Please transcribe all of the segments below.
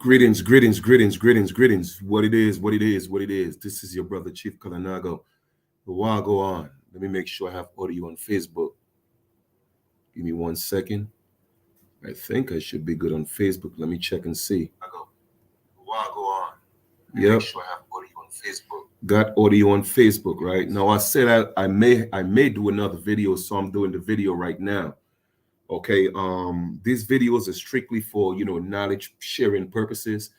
Greetings, greetings, greetings, greetings, greetings. What it is, what it is, what it is. This is your brother Chief Kalanago. But while I go on, let me make sure I have audio on Facebook. Give me 1 second. I think I should be good on Facebook. Let me check and see. While I go on, yep. Make sure I have audio on Facebook. Got audio on Facebook, right? Now I said I may do another video, so I'm doing the video right now. Okay, these videos are strictly for knowledge sharing purposes,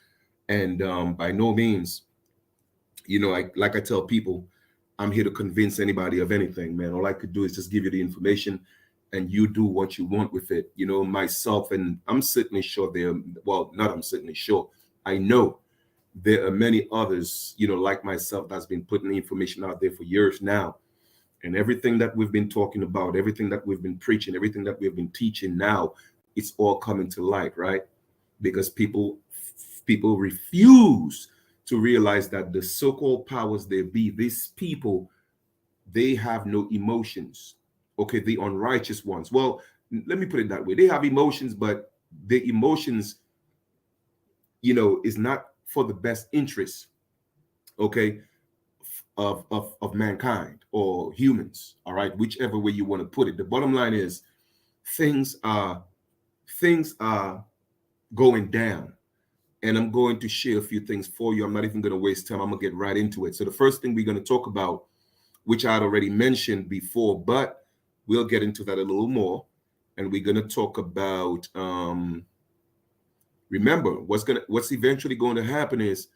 and by no means, like I tell people, I'm here to convince anybody of anything, man. All I could do is just give you the information, and you do what you want with it. Myself, and I'm certainly sure I'm certainly sure, I know there are many others, like myself, that's been putting the information out there for years now. And everything that we've been talking about, everything that we've been preaching, everything that we've been teaching now, it's all coming to light, right? Because people refuse to realize that the so-called powers there be, these people, they have no emotions. Okay, the unrighteous ones. Well, let me put it that way. They have emotions, but the emotions, is not for the best interest. Okay. Of mankind or humans, all right, whichever way you want to put it. The bottom line is things are going down, and I'm going to share a few things for you. I'm not even going to waste time. I'm gonna get right into it. So the first thing we're going to talk about, which I had already mentioned before, but we'll get into that a little more, and we're going to talk about remember what's eventually going to happen is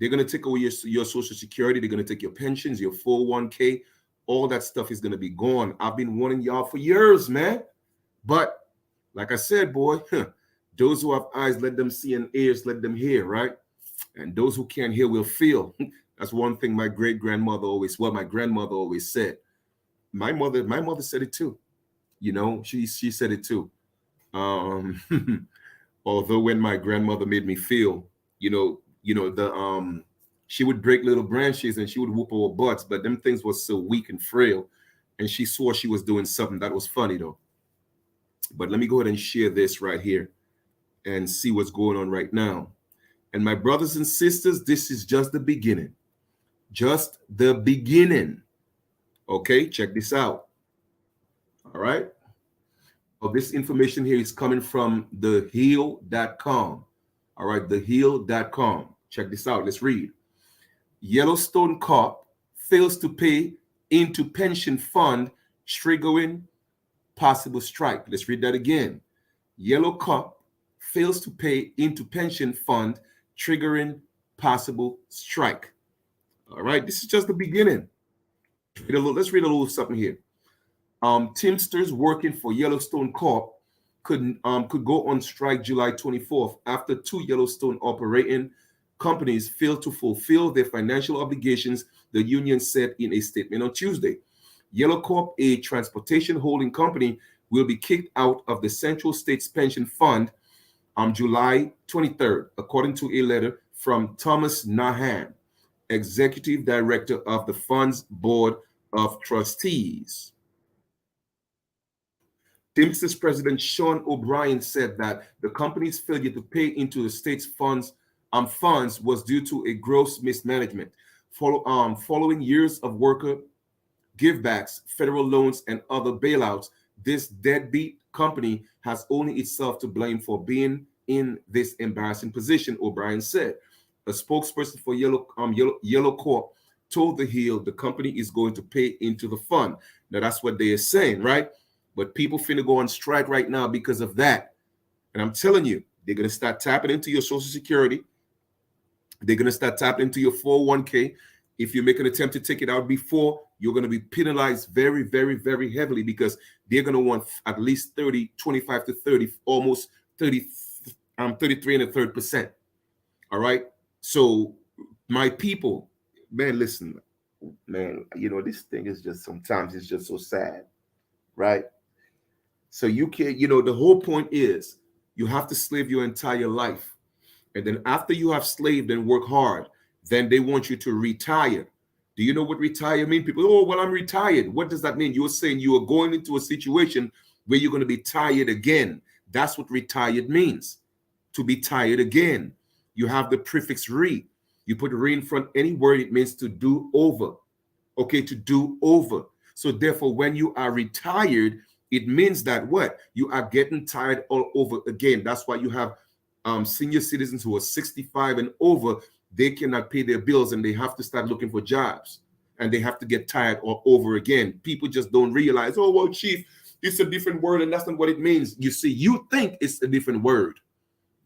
they're going to take away your Social Security. They're going to take your pensions, your 401k. All that stuff is going to be gone. I've been warning y'all for years, man. But like I said, boy, those who have eyes, let them see, and ears, let them hear, right? And those who can't hear will feel. That's one thing my grandmother always said. My mother said it too. She said it too. Although when my grandmother made me feel, she would break little branches and she would whoop our butts, but them things were so weak and frail, and she swore she was doing something that was funny though. But let me go ahead and share this right here and see what's going on right now. And my brothers and sisters, this is just the beginning. Just the beginning. Okay, check this out. All right. Well, this information here is coming from thehill.com. All right, thehill.com. Check this out. Let's read. Yellowstone cop fails to pay into pension fund, triggering possible strike. Let's read that again. Yellow cop fails to pay into pension fund, triggering possible strike. All right, this is just the beginning. Let's read a little something here. Teamsters working for Yellowstone Corp could go on strike July 24th after two Yellowstone operating companies failed to fulfill their financial obligations, the union said in a statement on Tuesday. Yellow Corp, a transportation holding company, will be kicked out of the Central States Pension Fund on July 23rd, according to a letter from Thomas Nahan, executive director of the fund's board of trustees. Teamsters President Sean O'Brien said that the company's failure to pay into the state's funds was due to a gross mismanagement. Following years of worker givebacks, federal loans, and other bailouts, this deadbeat company has only itself to blame for being in this embarrassing position, O'Brien said. A spokesperson for Yellow Corp told The Hill the company is going to pay into the fund. Now, that's what they are saying, right? But people finna go on strike right now because of that. And I'm telling you, they're going to start tapping into your Social Security. They're going to start tapping into your 401k. If you make an attempt to take it out before, you're going to be penalized very, very, very heavily because they're going to want at least 25 to 30, almost 30, 33 and a third percent. All right. So my people, man, listen, man, this thing is just sometimes it's just so sad, right? So you can't, the whole point is you have to slave your entire life. And then after you have slaved and work hard, then they want you to retire. Do you know what retire means? People, oh, well, I'm retired. What does that mean? You're saying you are going into a situation where you're going to be tired again. That's what retired means, to be tired again. you have the prefix re. You put re in front any word, it means to do over. Okay, to do over. So therefore, when you are retired, it means that what? You are getting tired all over again. That's why you have senior citizens who are 65 and over, they cannot pay their bills and they have to start looking for jobs. And they have to get tired all over again. People just don't realize, oh, well, chief, it's a different word and that's not what it means. You see, you think it's a different word.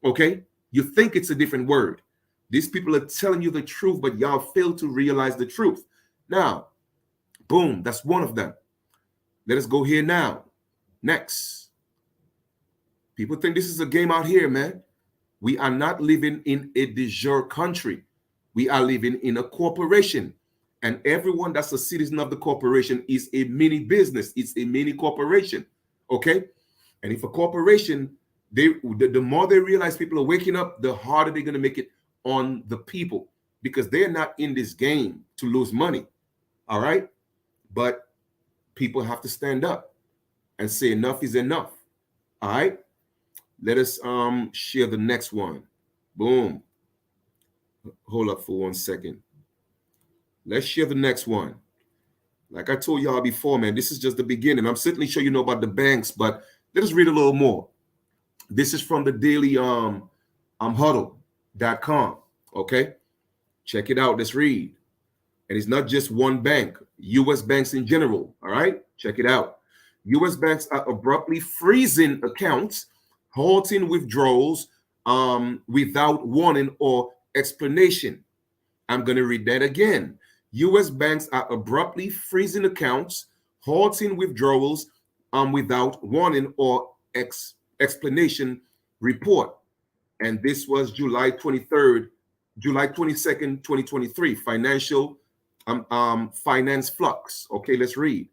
Okay? You think it's a different word. These people are telling you the truth, but y'all fail to realize the truth. Now, boom, that's one of them. Let us go here now. Next. People think this is a game out here, man. We are not living in a de jure country. We are living in a corporation. And everyone that's a citizen of the corporation is a mini business. It's a mini corporation. Okay? And if a corporation, the more they realize people are waking up, the harder they're going to make it on the people, because they're not in this game to lose money. All right? But people have to stand up and say enough is enough. All right? Let us share the next one. Boom. Hold up for 1 second. Let's share the next one. Like I told y'all before, man, this is just the beginning. I'm certainly sure you know about the banks, but let us read a little more. This is from the daily huddle.com. Okay? Check it out. Let's read. And it's not just one bank, U.S. banks in general. All right? Check it out. U.S. banks are abruptly freezing accounts, halting withdrawals without warning or explanation. I'm going to read that again. U.S. banks are abruptly freezing accounts, halting withdrawals without warning or explanation, report. And this was July 22nd, 2023, financial finance flux. Okay, let's read.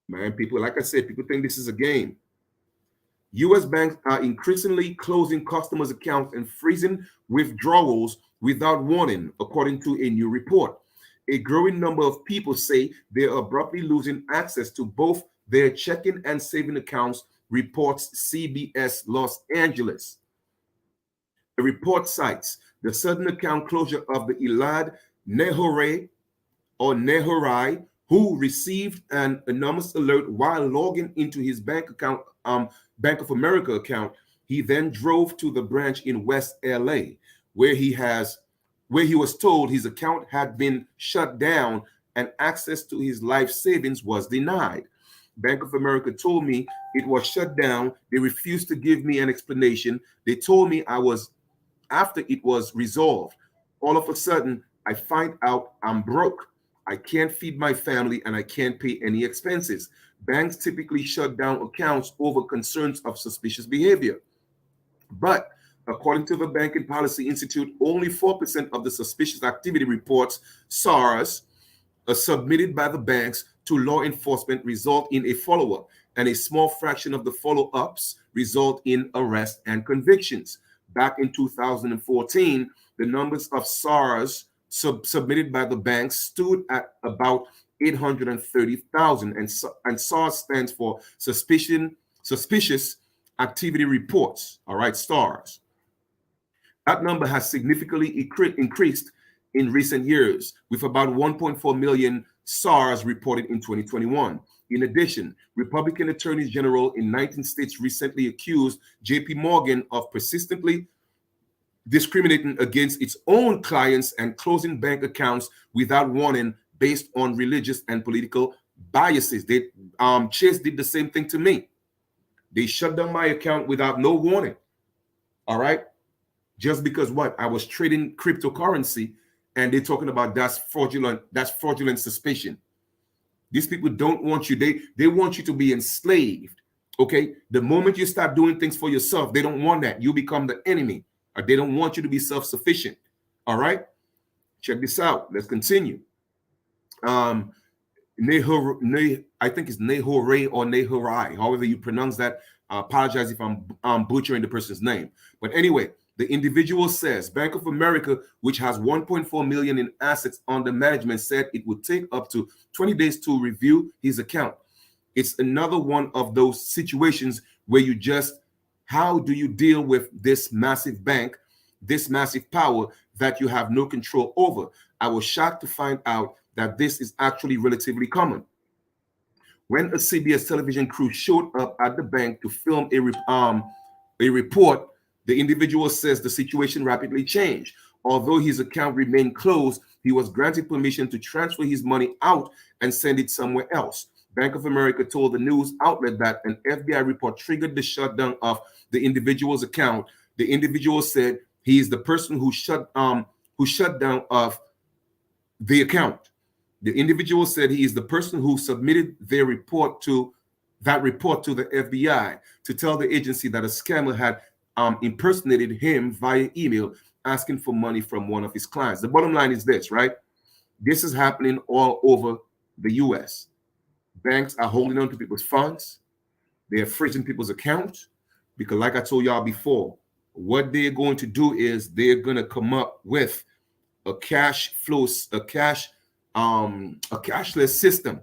Man, people, like I said, people think this is a game. U.S. banks are increasingly closing customers' accounts and freezing withdrawals without warning, according to a new report. A growing number of people say they are abruptly losing access to both their checking and saving accounts, reports CBS Los Angeles. The report cites the sudden account closure of the Elad Nehorai, who received an anonymous alert while logging into his bank of America account. He then drove to the branch in West LA, where he was told his account had been shut down and access to his life savings was denied. Bank of America told me it was shut down. They refused to give me an explanation. They told me after it was resolved. All of a sudden, I find out I'm broke. I can't feed my family and I can't pay any expenses. Banks typically shut down accounts over concerns of suspicious behavior. But according to the Banking Policy Institute, only 4% of the suspicious activity reports, SARS, are submitted by the banks to law enforcement result in a follow-up, and a small fraction of the follow-ups result in arrest and convictions. Back in 2014, the numbers of SARS submitted by the banks stood at about 830,000, and SARS stands for Suspicious Activity Reports, all right, STARS. That number has significantly increased in recent years, with about 1.4 million SARS reported in 2021. In addition, Republican attorneys general in 19 states recently accused JP Morgan of persistently discriminating against its own clients and closing bank accounts without warning based on religious and political biases. Chase did the same thing to me. They shut down my account without no warning. All right? Just because what? I was trading cryptocurrency, and they're talking about that's fraudulent suspicion. These people don't want you. They want you to be enslaved. Okay? The moment you start doing things for yourself, they don't want that. You become the enemy. Or they don't want you to be self-sufficient. All right? Check this out. Let's continue. I think it's Nehorai or Nehorai, however you pronounce that. I apologize if I'm butchering the person's name. But anyway, the individual says Bank of America, which has 1.4 million in assets under management, said it would take up to 20 days to review his account. It's another one of those situations where how do you deal with this massive bank this massive power that you have no control over. I was shocked to find out that this is actually relatively common. When a CBS television crew showed up at the bank to film a report, the individual says the situation rapidly changed. Although his account remained closed, he was granted permission to transfer his money out and send it somewhere else. Bank of America told the news outlet that an FBI report triggered the shutdown of the individual's account. The individual said he is the person who shut down of the account. The individual said he is the person who submitted their report to the FBI to tell the agency that a scammer had impersonated him via email asking for money from one of his clients. The bottom line is this, right? This is happening all over the US. Banks are holding on to people's funds. They're freezing people's accounts because, like I told y'all before, what they're going to do is they're going to come up with a cashless system,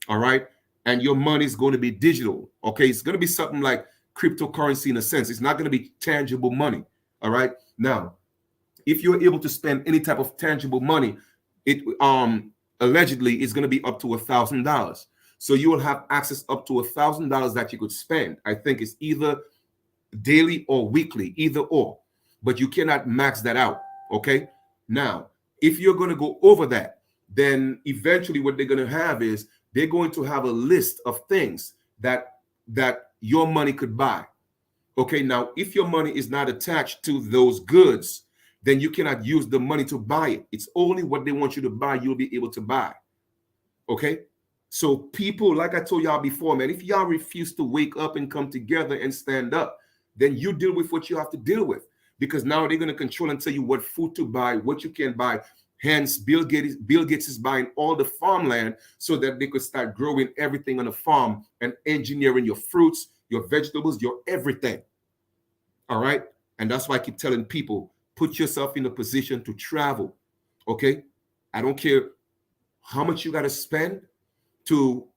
all right? And your money is going to be digital, okay? It's going to be something like cryptocurrency in a sense. It's not going to be tangible money, all right? Now, if you're able to spend any type of tangible money, it allegedly is going to be up to $1,000. So you will have access up to $1,000 that you could spend. I think it's either daily or weekly, either or, but you cannot max that out, okay? Now, if you're going to go over that, then eventually what they're going to have is they're going to have a list of things that your money could buy. Okay, now if your money is not attached to those goods, then you cannot use the money to buy it. It's only what they want you to buy you'll be able to buy. Okay, so people, like I told y'all before, man, if y'all refuse to wake up and come together and stand up, then you deal with what you have to deal with, because now they're going to control and tell you what food to buy, what you can buy. Hence, Bill Gates is buying all the farmland so that they could start growing everything on the farm and engineering your fruits, your vegetables, your everything. All right. And that's why I keep telling people, put yourself in a position to travel. Okay. I don't care how much you got to spend to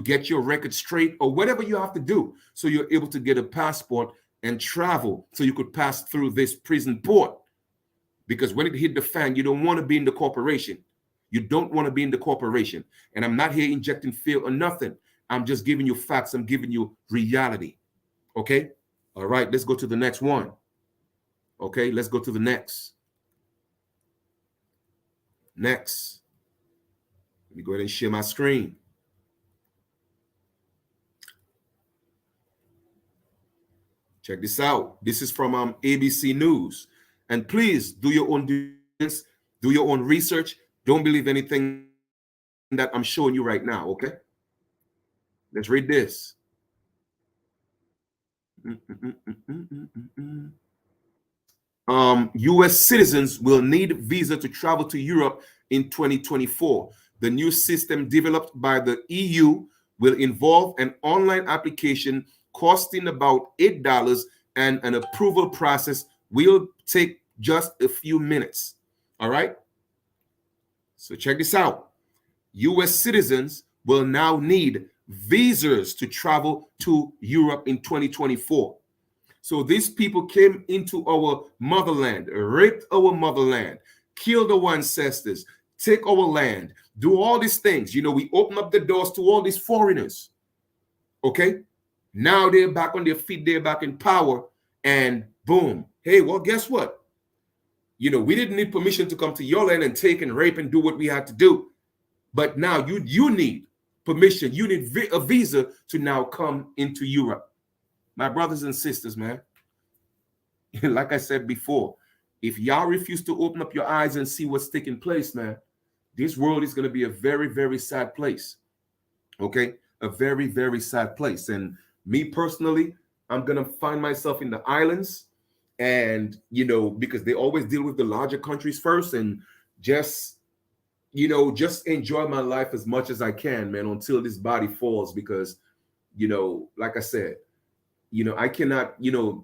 get your record straight or whatever you have to do. So you're able to get a passport and travel so you could pass through this prison port. Because when it hit the fan, you don't want to be in the corporation. You don't want to be in the corporation. And I'm not here injecting fear or nothing. I'm just giving you facts. I'm giving you reality. Okay? All right, let's go to the next one. Okay, let's go to the next. Next. Let me go ahead and share my screen. Check this out. This is from ABC News. And please do your own diligence, do your own research. Don't believe anything that I'm showing you right now, okay? Let's read this. U.S. citizens will need visa to travel to Europe in 2024. The new system developed by the EU will involve an online application costing about $8, and an approval process will take just a few minutes. All right. So check this out. U.S. citizens will now need visas to travel to Europe in 2024. So these people came into our motherland, raped our motherland, killed our ancestors, take our land, do all these things. We open up the doors to all these foreigners. Okay. Now they're back on their feet. They're back in power. And boom. Hey, well, guess what? We didn't need permission to come to your land and take and rape and do what we had to do. But now you need permission. You need a visa to now come into Europe. My brothers and sisters, man, like I said before, if y'all refuse to open up your eyes and see what's taking place, man, this world is going to be a very, very sad place. Okay? A very, very sad place. And me personally, I'm going to find myself in the islands. And, because they always deal with the larger countries first, and just enjoy my life as much as I can, man, until this body falls. Because, like I said, I cannot,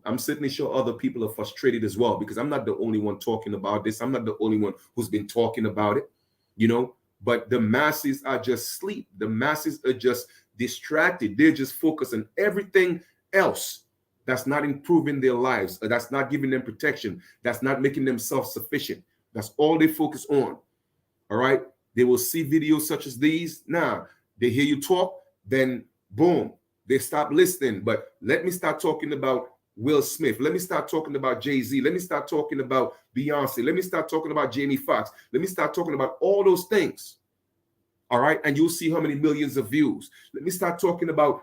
I'm certainly sure other people are frustrated as well, because I'm not the only one talking about this. I'm not the only one who's been talking about it, but the masses are just asleep. The masses are just distracted. They're just focused on everything else That's not improving their lives. That's not giving them protection. That's not making them self-sufficient. That's all they focus on. All right. They will see videos such as these. Now, they hear you talk, then boom, they stop listening. But let me start talking about Will Smith. Let me start talking about Jay-Z. Let me start talking about Beyonce. Let me start talking about Jamie Foxx. Let me start talking about all those things. All right. And you'll see how many millions of views. Let me start talking about,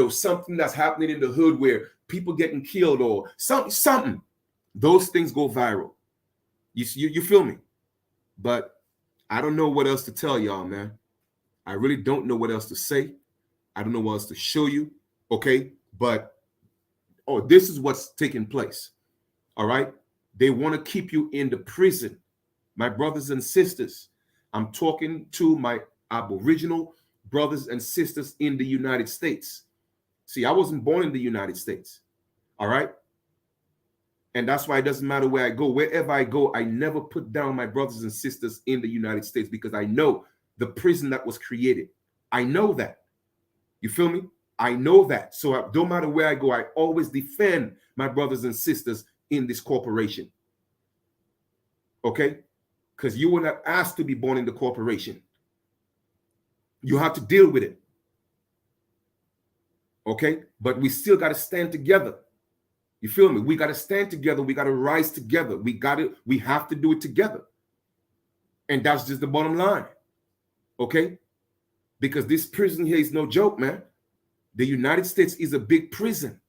something that's happening in the hood where people getting killed or something. Those things go viral. You feel me? But I don't know what else to tell y'all, man. I really don't know what else to say. I don't know what else to show you. Okay. But, this is what's taking place. All right. They want to keep you in the prison. My brothers and sisters, I'm talking to my Aboriginal brothers and sisters in the United States. See, I wasn't born in the United States. All right. And that's why it doesn't matter where I go. Wherever I go, I never put down my brothers and sisters in the United States because I know the prison that was created. I know that. You feel me? I know that. So no matter where I go, I always defend my brothers and sisters in this corporation. Okay? Because you were not asked to be born in the corporation. You have to deal with it. Okay? But we still got to stand together. You feel me? We got to stand together. We got to rise together. We have to do it together. And that's just the bottom line. Okay? Because this prison here is no joke, man. The United States is a big prison.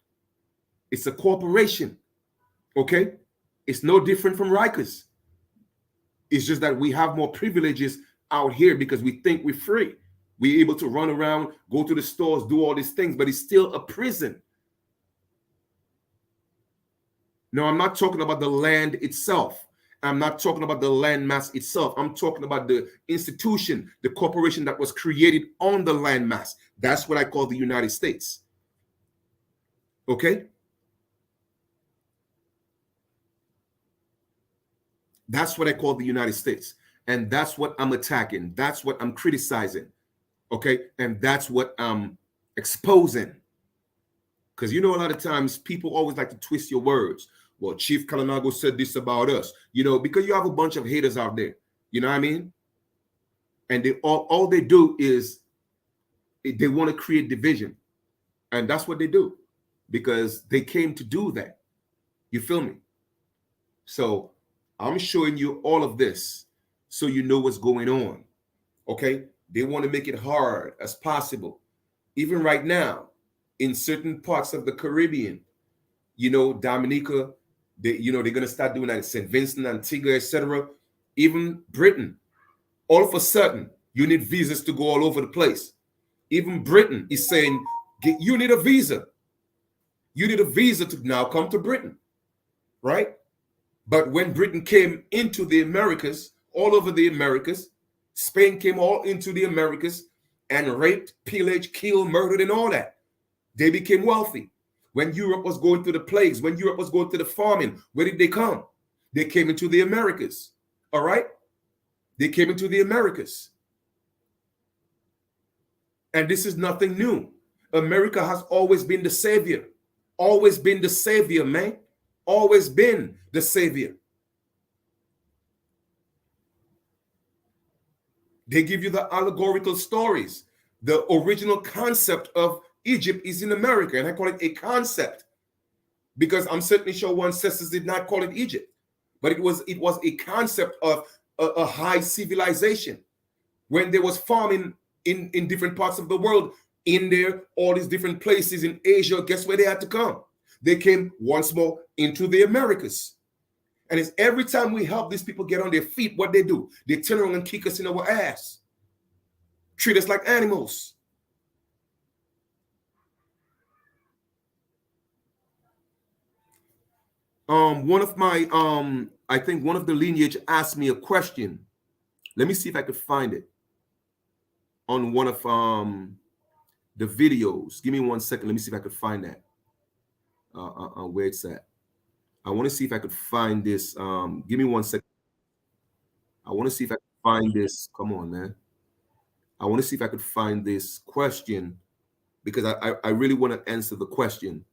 It's a corporation. Okay? It's no different from Rikers. It's just that we have more privileges out here because we think we're free. We're able to run around, go to the stores, do all these things, but it's still a prison. No, I'm not talking about the land itself. I'm not talking about the landmass itself. I'm talking about the institution, the corporation that was created on the landmass. That's what I call the United States. Okay? That's what I call the United States. And that's what I'm attacking. That's what I'm criticizing. Okay? And that's what I'm exposing. Because a lot of times people always like to twist your words. Well, Chief Kalinago said this about us, because you have a bunch of haters out there. You know what I mean? And they all they do is they want to create division. And that's what they do because they came to do that. You feel me? So I'm showing you all of this so you know what's going on. Okay? They want to make it hard as possible. Even right now, in certain parts of the Caribbean, Dominica, they're going to start doing that. St. Vincent, Antigua, etc. Even Britain, all of a sudden, you need visas to go all over the place. Even Britain is saying, you need a visa. You need a visa to now come to Britain, right? But when Britain came into the Americas, all over the Americas, Spain came all into the Americas and raped, pillaged, killed, murdered, and all that. They became wealthy. When Europe was going through the plagues, when Europe was going through the famine, where did they come? They came into the Americas. All right? They came into the Americas. And this is nothing new. America has always been the savior. Always been the savior, man. Always been the savior. They give you the allegorical stories. The original concept of Egypt is in America, and I call it a concept because I'm certainly sure one ancestors did not call it Egypt, but it was a concept of a high civilization. When there was farming in different parts of the world, India, all these different places in Asia, guess where they had to come? They came once more into the Americas. And it's every time we help these people get on their feet, what they do, they turn around and kick us in our ass, treat us like animals. One of my I think one of the lineage asked me a question. Let me see if I could find it on one of the videos. Give me 1 second. Let me see if I could find that. Where it's at. I want to see if I could find this. Give me 1 second. I want to see if I could find this. Come on, man. I want to see if I could find this question because I really want to answer the question.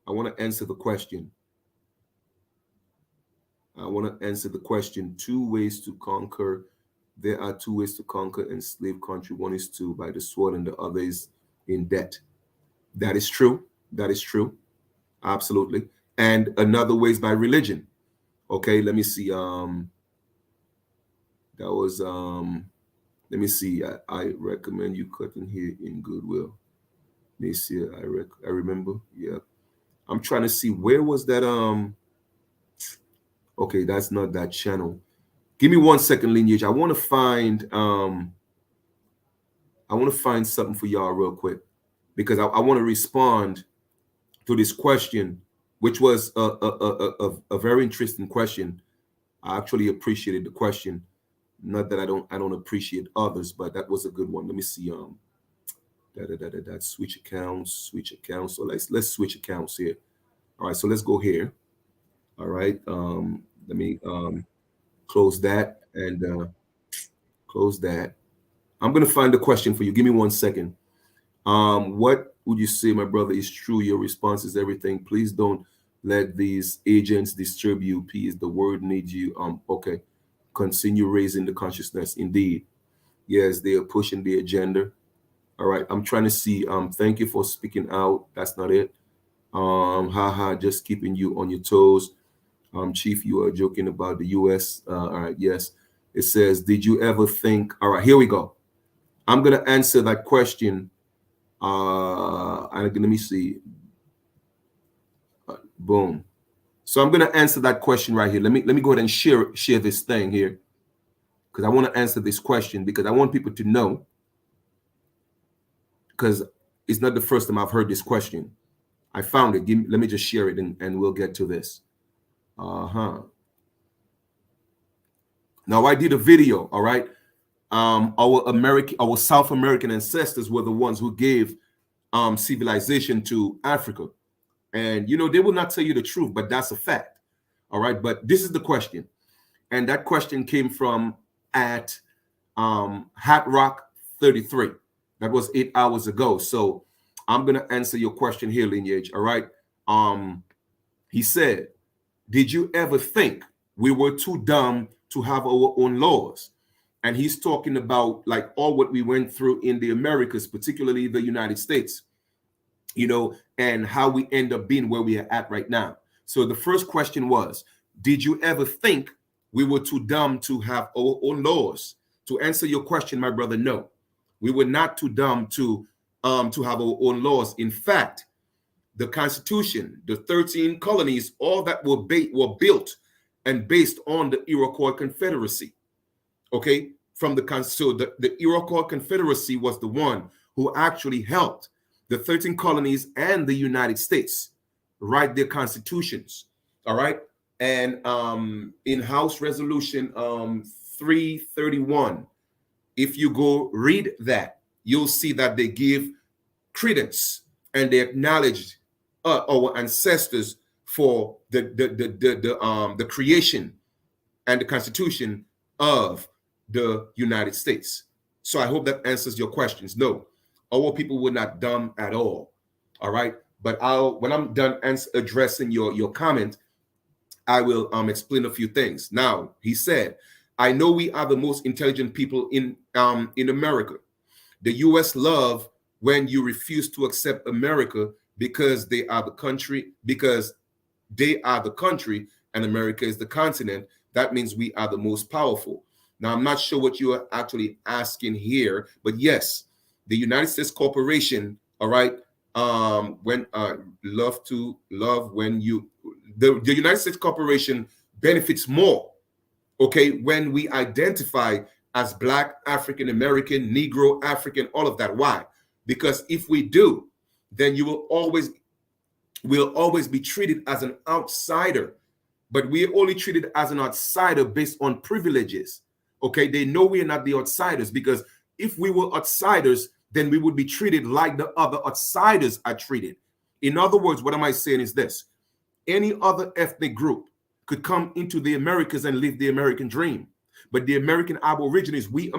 I want to answer the question. I want to answer the question. 2 ways to conquer. There are 2 ways to conquer enslaved country. One is to by the sword, and the other is in debt. That is true. That is true. Absolutely. And another way is by religion. Okay, let me see. That was let me see. I recommend you cutting here in goodwill. Let me see. I remember. Yeah. I'm trying to see where was that okay, that's not that channel. Give me 1 second, Lineage. I want to find something for y'all real quick, because I want to respond to this question, which was a very interesting question. I actually appreciated the question. Not that I don't appreciate others, but that was a good one. Let me see. Switch accounts. So let's switch accounts here. All right, so let's go here. All right. Let me close that and close that. I'm gonna find the question for you. Give me 1 second. What would you say, my brother, is true? Your response is everything. Please don't let these agents disturb you. Please, the word needs you. Okay. Continue raising the consciousness. Indeed. Yes, they are pushing the agenda. All right. I'm trying to see. Thank you for speaking out. That's not it. Haha, just keeping you on your toes. Chief, you are joking about the US. All right, yes. It says, did you ever think? All right, here we go. I'm gonna answer that question. And let me see. Boom. So I'm gonna answer that question right here. Let me go ahead and share this thing here, because I want to answer this question, because I want people to know, because it's not the first time I've heard this question. I found it. Let me just share it, and we'll get to this. Now I did a video. All right. Our South American ancestors were the ones who gave civilization to Africa. And, they will not tell you the truth, but that's a fact. All right. But this is the question. And that question came from at Hat Rock 33. That was 8 hours ago. So I'm going to answer your question here, Lineage. All right. He said, did you ever think we were too dumb to have our own laws? And he's talking about like all what we went through in the Americas, particularly the United States, and how we end up being where we are at right now. So the first question was, did you ever think we were too dumb to have our own laws? To answer your question, my brother, no, we were not too dumb to have our own laws. In fact, the Constitution, the 13 colonies, all that were built and based on the Iroquois Confederacy. Okay, from so the Iroquois Confederacy was the one who actually helped the 13 colonies and the United States write their constitutions. All right, and in House Resolution 331, if you go read that, you'll see that they give credence and they acknowledged our ancestors for the creation and the Constitution of the United States. So I hope that answers your questions. No, our people were not dumb at all. All right. But when I'm done addressing your comment, I will explain a few things. Now, he said, I know we are the most intelligent people in America. The US love when you refuse to accept America because they are the country, and America is the continent. That means we are the most powerful. Now, I'm not sure what you are actually asking here, but yes, the United States corporation, all right, when the United States corporation benefits more, okay, when we identify as Black, African American, Negro, African, all of that. Why? Because if we do, then we'll always be treated as an outsider. But we are only treated as an outsider based on privileges. Okay, they know we are not the outsiders, because if we were outsiders, then we would be treated like the other outsiders are treated. In other words, what am I saying is this: any other ethnic group could come into the Americas and live the American dream. But the American Aborigines, we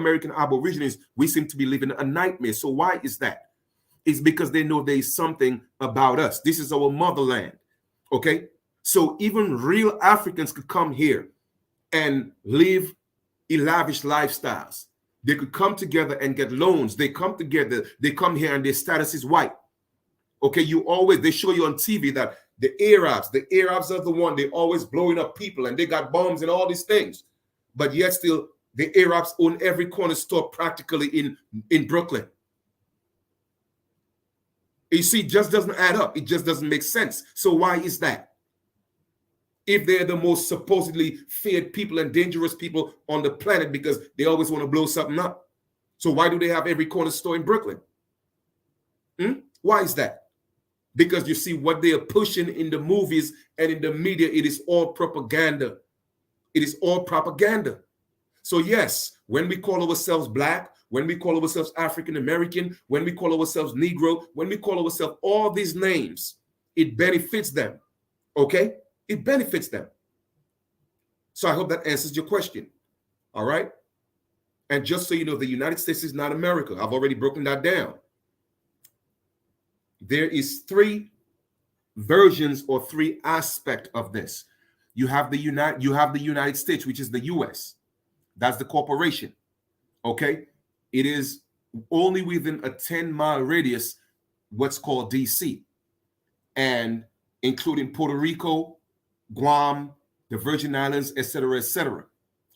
seem to be living a nightmare. So why is that? is because they know there is something about us. This is our motherland. Okay? So even real Africans could come here and live lavish lifestyles. They could come together and get loans. They come together, they come here and their status is white. Okay, they show you on TV that the Arabs are the one, they always blowing up people and they got bombs and all these things. But yet still, the Arabs own every corner store practically in Brooklyn. You see, it just doesn't add up. It just doesn't make sense. So why is that? If they're the most supposedly feared people and dangerous people on the planet because they always want to blow something up. So why do they have every corner store in Brooklyn? Why is that? Because you see what they are pushing in the movies and in the media, it is all propaganda. It is all propaganda. So yes, when we call ourselves Black, when we call ourselves African American, when we call ourselves Negro, when we call ourselves all these names, it benefits them. Okay? It benefits them. So I hope that answers your question. All right? And just so you know, the United States is not America. I've already broken that down. There is three versions or three aspects of this. You have the United States, which is the US. That's the corporation. Okay? It is only within a 10-mile radius, what's called DC, and including Puerto Rico, Guam, the Virgin Islands, etc., etc.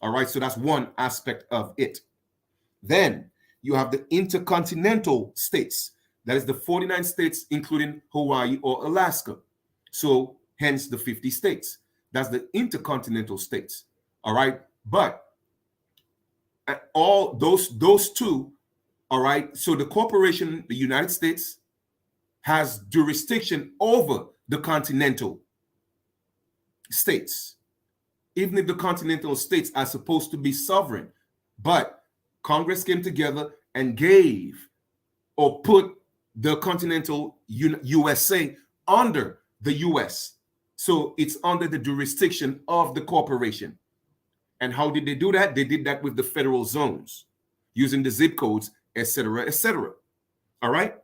All right, so that's one aspect of it. Then you have the intercontinental states. That is the 49 states, including Hawaii or Alaska. So hence the 50 states. That's the intercontinental states. All right, but all those two, all right, so the corporation, the United States, has jurisdiction over the continental states, even if the continental states are supposed to be sovereign. But Congress came together and gave or put the continental USA under the US. So it's under the jurisdiction of the corporation. And how did they do that? They did that with the federal zones, using the zip codes, etc., etc. All right?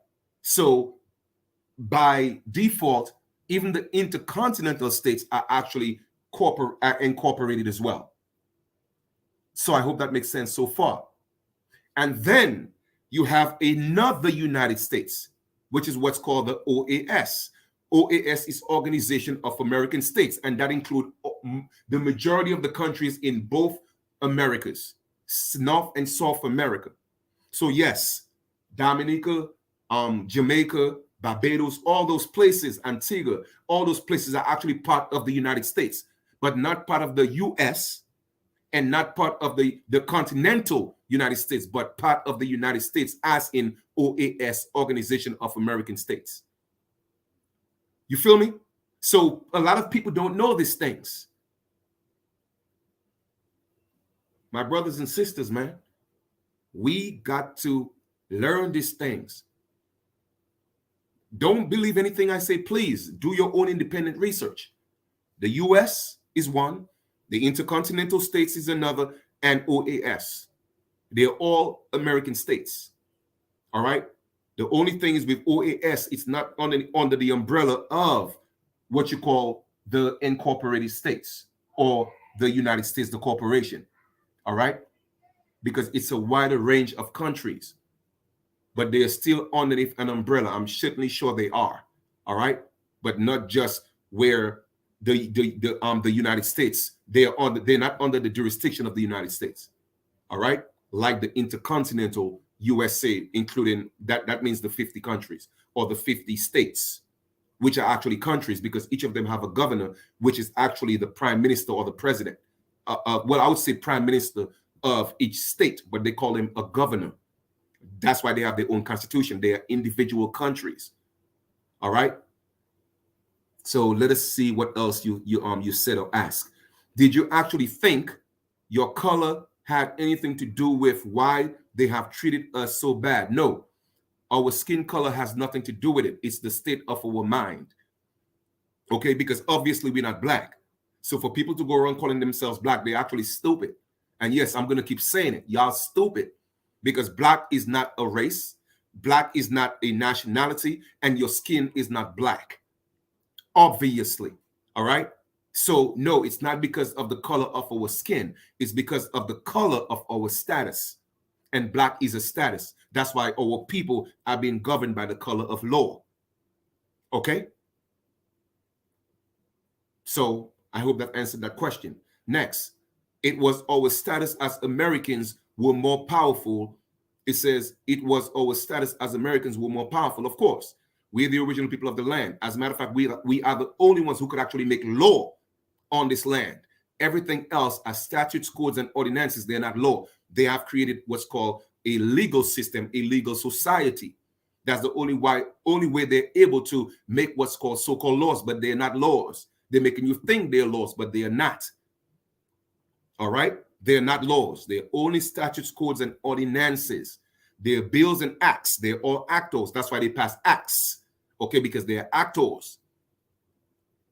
So by default, even the intercontinental states are actually incorporated as well. So I hope that makes sense so far. And then you have another United States, which is what's called the OAS. OAS is Organization of American States, and that includes the majority of the countries in both Americas, North and South America. So yes, Dominica, Jamaica, Barbados, all those places, Antigua, all those places are actually part of the United States, but not part of the US and not part of the continental United States, but part of the United States as in OAS, Organization of American States. You feel me? So a lot of people don't know these things. My brothers and sisters, man, we got to learn these things. Don't believe anything I say, please. Do your own independent research. The US is one, the intercontinental states is another, and OAS. They're all American states. All right? The only thing is with OAS, it's not under the umbrella of what you call the incorporated states or the United States, the corporation. All right? Because it's a wider range of countries. But they're still underneath an umbrella. I'm certainly sure they are. All right? But not just where the United States, they're not under the jurisdiction of the United States. All right? Like the intercontinental USA, including that means the 50 countries or the 50 states, which are actually countries because each of them have a governor, which is actually the prime minister or the president. Well, I would say prime minister of each state, but they call him a governor. That's why they have their own constitution. They are individual countries. All right. So let us see what else you said or asked. Did you actually think your color had anything to do with why they have treated us so bad? No, our skin color has nothing to do with it. It's the state of our mind. Okay, because obviously we're not black. So for people to go around calling themselves black, they're actually stupid. And yes, I'm going to keep saying it. Y'all stupid. Because black is not a race. Black is not a nationality, and your skin is not black, obviously. All right. So no, it's not because of the color of our skin. It's because of the color of our status. And black is a status. That's why our people are being governed by the color of law. Okay. So I hope that answered that question. Next, it was our status as Americans were more powerful. It says it was our status as Americans were more powerful. Of course, we're the original people of the land. As a matter of fact, we are the only ones who could actually make law on this land. Everything else are statutes, codes, and ordinances. They're not law. They have created what's called a legal system, a legal society. That's the only way they're able to make what's called so-called laws, but they're not laws. They're making you think they're laws, but they are not. All right? They're not laws. They're only statutes, codes, and ordinances. They're bills and acts. They're all actors. That's why they pass acts. Okay? Because they're actors.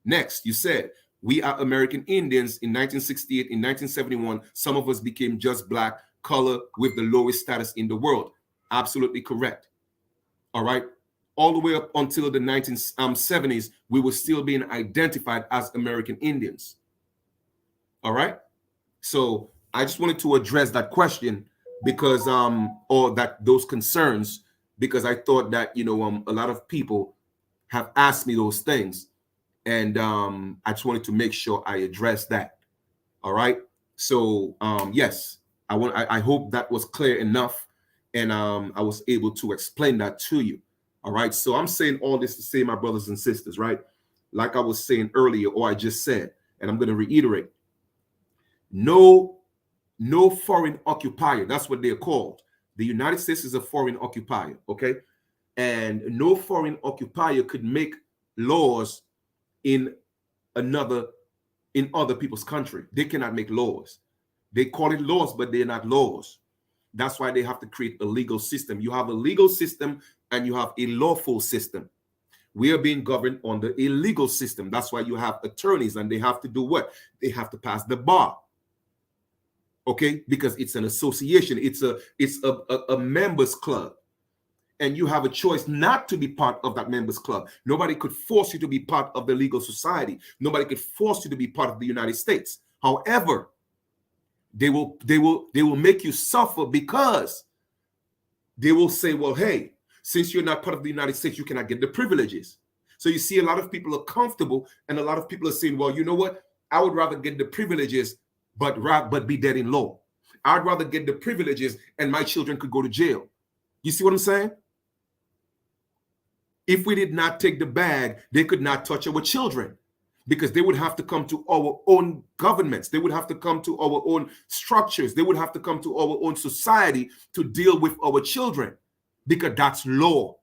Next, you said, we are American Indians in 1968, in 1971. Some of us became just black color with the lowest status in the world. Absolutely correct. All right. All the way up until the 1970s, we were still being identified as American Indians. All right. So I just wanted to address that question because, or those concerns, because I thought that, a lot of people have asked me those things. And I just wanted to make sure I address that. All right. So yes, I hope that was clear enough, and I was able to explain that to you. All right. So I'm saying all this to say, my brothers and sisters, right? Like I was saying earlier, or I just said, and I'm going to reiterate. No foreign occupier. That's what they're called. The United States is a foreign occupier. Okay. And no foreign occupier could make laws in other people's country. They cannot make laws. They call it laws, but they're not laws. That's why they have to create a legal system. You have a legal system and you have a lawful system. We are being governed under a legal system. That's why you have attorneys, and they have to do what? They have to pass the bar. Okay? Because it's an association. It's a members club. And you have a choice not to be part of that members club. Nobody could force you to be part of the legal society. Nobody could force you to be part of the United States. However, they will make you suffer, because they will say, well, hey, since you're not part of the United States, you cannot get the privileges. So you see, a lot of people are comfortable, and a lot of people are saying, well, you know what? I would rather get the privileges, but be dead in law. I'd rather get the privileges and my children could go to jail. You see what I'm saying? If we did not take the bag, they could not touch our children, because they would have to come to our own governments. They would have to come to our own structures. They would have to come to our own society to deal with our children, because that's law.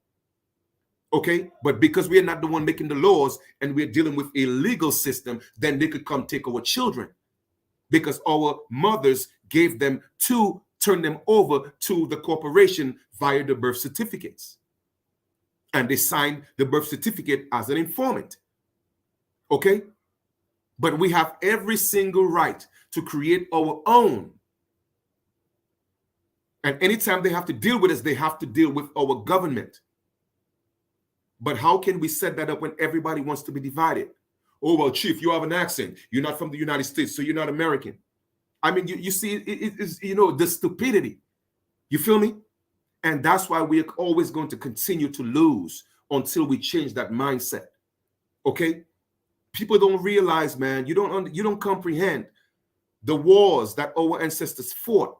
Okay? But because we are not the one making the laws and we're dealing with a legal system, then they could come take our children, because our mothers gave them to turn them over to the corporation via the birth certificates. And they signed the birth certificate as an informant. Okay? But we have every single right to create our own. And anytime they have to deal with us, they have to deal with our government. But how can we set that up when everybody wants to be divided? Oh, well, Chief, you have an accent. You're not from the United States, so you're not American. I mean, you see, it's, the stupidity. You feel me? And that's why we're always going to continue to lose until we change that mindset. Okay? People don't realize, man, you don't comprehend the wars that our ancestors fought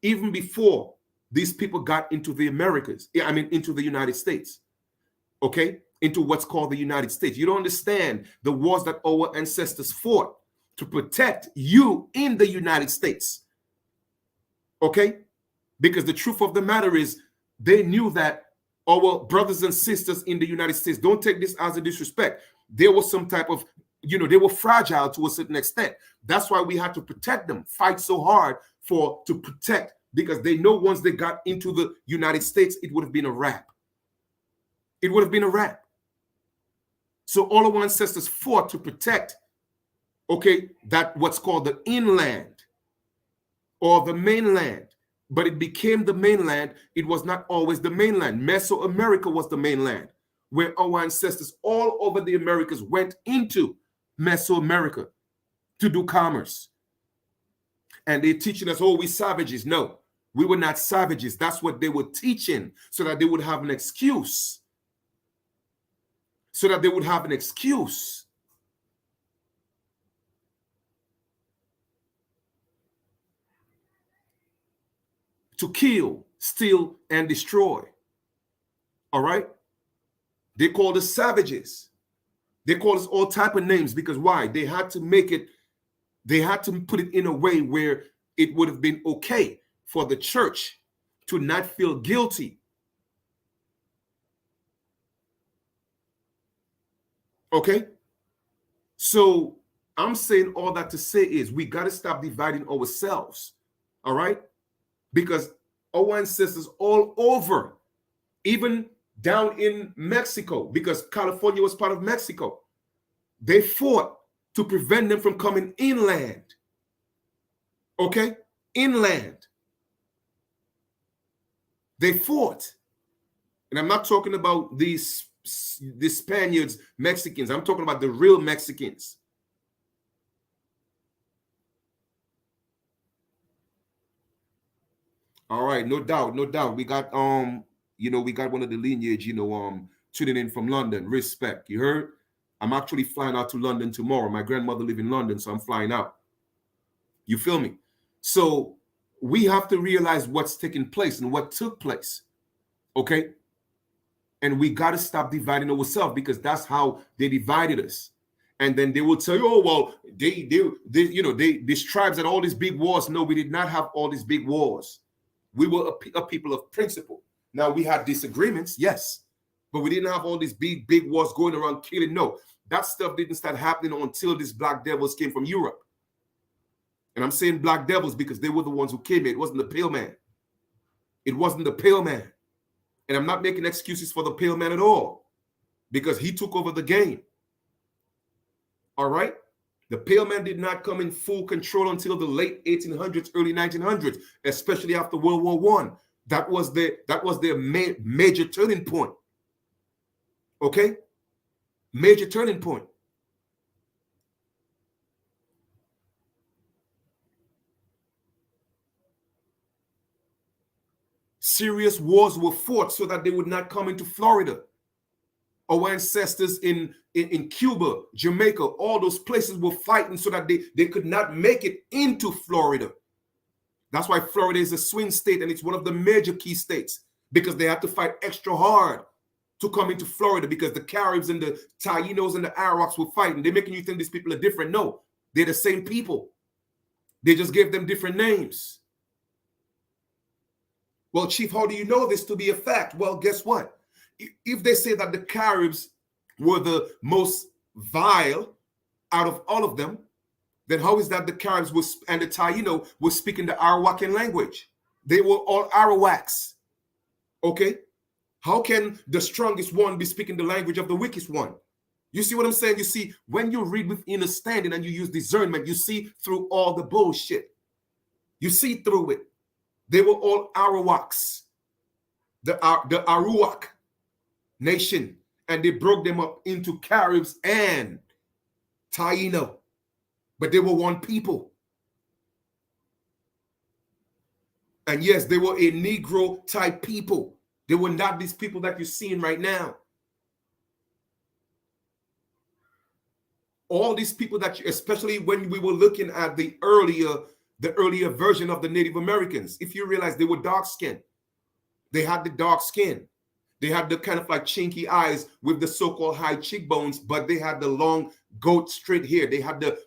even before these people got into the Americas. I mean, into the United States. Okay? Into what's called the United States. You don't understand the wars that our ancestors fought to protect you in the United States. Okay? Because the truth of the matter is, they knew that our brothers and sisters in the United States, don't take this as a disrespect, there was some type of, they were fragile to a certain extent. That's why we had to protect them, fight so hard to protect, because they know once they got into the United States, it would have been a wrap. It would have been a wrap. So all our ancestors fought to protect, okay, that what's called the inland or the mainland. but it became the mainland. It was not always the mainland. Mesoamerica was the mainland, where our ancestors all over the Americas went into Mesoamerica to do commerce. And they're teaching us, oh, we savages. No, we were not savages. That's what they were teaching, so that they would have an excuse. So that they would have an excuse. To kill, steal, and destroy. All right? They called us savages. They called us all type of names because why? They had to make it, they had to put it in a way where it would have been okay for the church to not feel guilty. Okay? So I'm saying all that to say is we got to stop dividing ourselves. All right? Because our ancestors all over, even down in Mexico, because California was part of Mexico, they fought to prevent them from coming inland. Okay? Inland. They fought. And I'm not talking about the Spaniards, Mexicans. I'm talking about the real Mexicans. All right, no doubt, no doubt. We got we got one of the lineage, tuning in from London. Respect. You heard? I'm actually flying out to London tomorrow. My grandmother lives in London, so I'm flying out. You feel me? So we have to realize what's taking place and what took place. Okay? And we got to stop dividing ourselves, because that's how they divided us. And then they will tell you, oh, well, these tribes had all these big wars. No, we did not have all these big wars. We were a people of principle. Now, we had disagreements, yes, but we didn't have all these big wars going around killing. No, that stuff didn't start happening until these black devils came from Europe. And I'm saying black devils because they were the ones who came here. It wasn't the pale man. It wasn't the pale man. And I'm not making excuses for the pale man at all, because he took over the game. All right? The pale man did not come in full control until the late 1800s, early 1900s, especially after World War I. That was their major turning point. Okay? Major turning point. Serious wars were fought so that they would not come into Florida. Our ancestors in Cuba, Jamaica, all those places were fighting so that they could not make it into Florida. That's why Florida is a swing state, and it's one of the major key states, because they had to fight extra hard to come into Florida, because the Caribs and the Tainos and the Arawaks were fighting. They're making you think these people are different. No, they're the same people. They just gave them different names. Well, Chief, how do you know this to be a fact? Well, guess what? If they say that the Caribs were the most vile out of all of them, then how is that the Caribs and the Taino were speaking the Arawakan language? They were all Arawaks. Okay? How can the strongest one be speaking the language of the weakest one? You see what I'm saying? You see, when you read with understanding and you use discernment, you see through all the bullshit. You see through it. They were all Arawaks. The Arawak nation, and they broke them up into Caribs and Taino, but they were one people. And yes, they were a Negro type people. They were not these people that you're seeing right now. All these people that especially when we were looking at the earlier version of the Native Americans, if you realize they were dark skinned, they had the dark skin. They had the kind of like chinky eyes with the so-called high cheekbones, but they had the long goat straight hair. They had the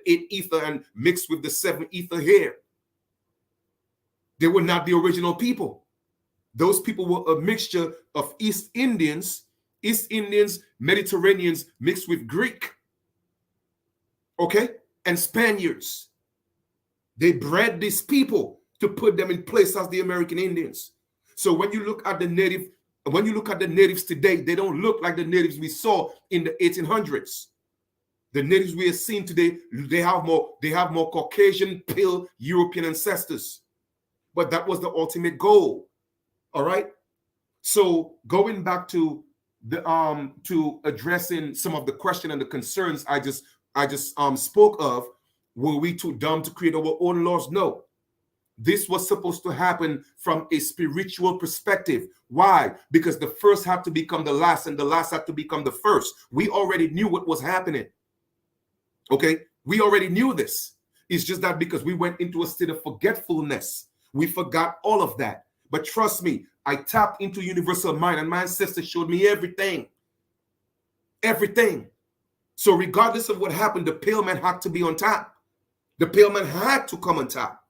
8 ether and mixed with the 7 ether hair. They were not the original people. Those people were a mixture of East Indians, Mediterraneans mixed with Greek, okay, and Spaniards. They bred these people to put them in place as the American Indians. So when you look at the natives today, they don't look like the natives we saw in the 1800s. The natives we are seeing today, they have more Caucasian, pale European ancestors. but that was the ultimate goal. All right. So going back to the to addressing some of the question and the concerns I just spoke of, were we too dumb to create our own laws? No. This was supposed to happen from a spiritual perspective. Why? Because the first had to become the last, and the last had to become the first. We already knew what was happening. Okay? We already knew this. It's just that because we went into a state of forgetfulness, we forgot all of that. But trust me, I tapped into universal mind, and my ancestors showed me everything. Everything. So regardless of what happened, the pale man had to be on top. The pale man had to come on top.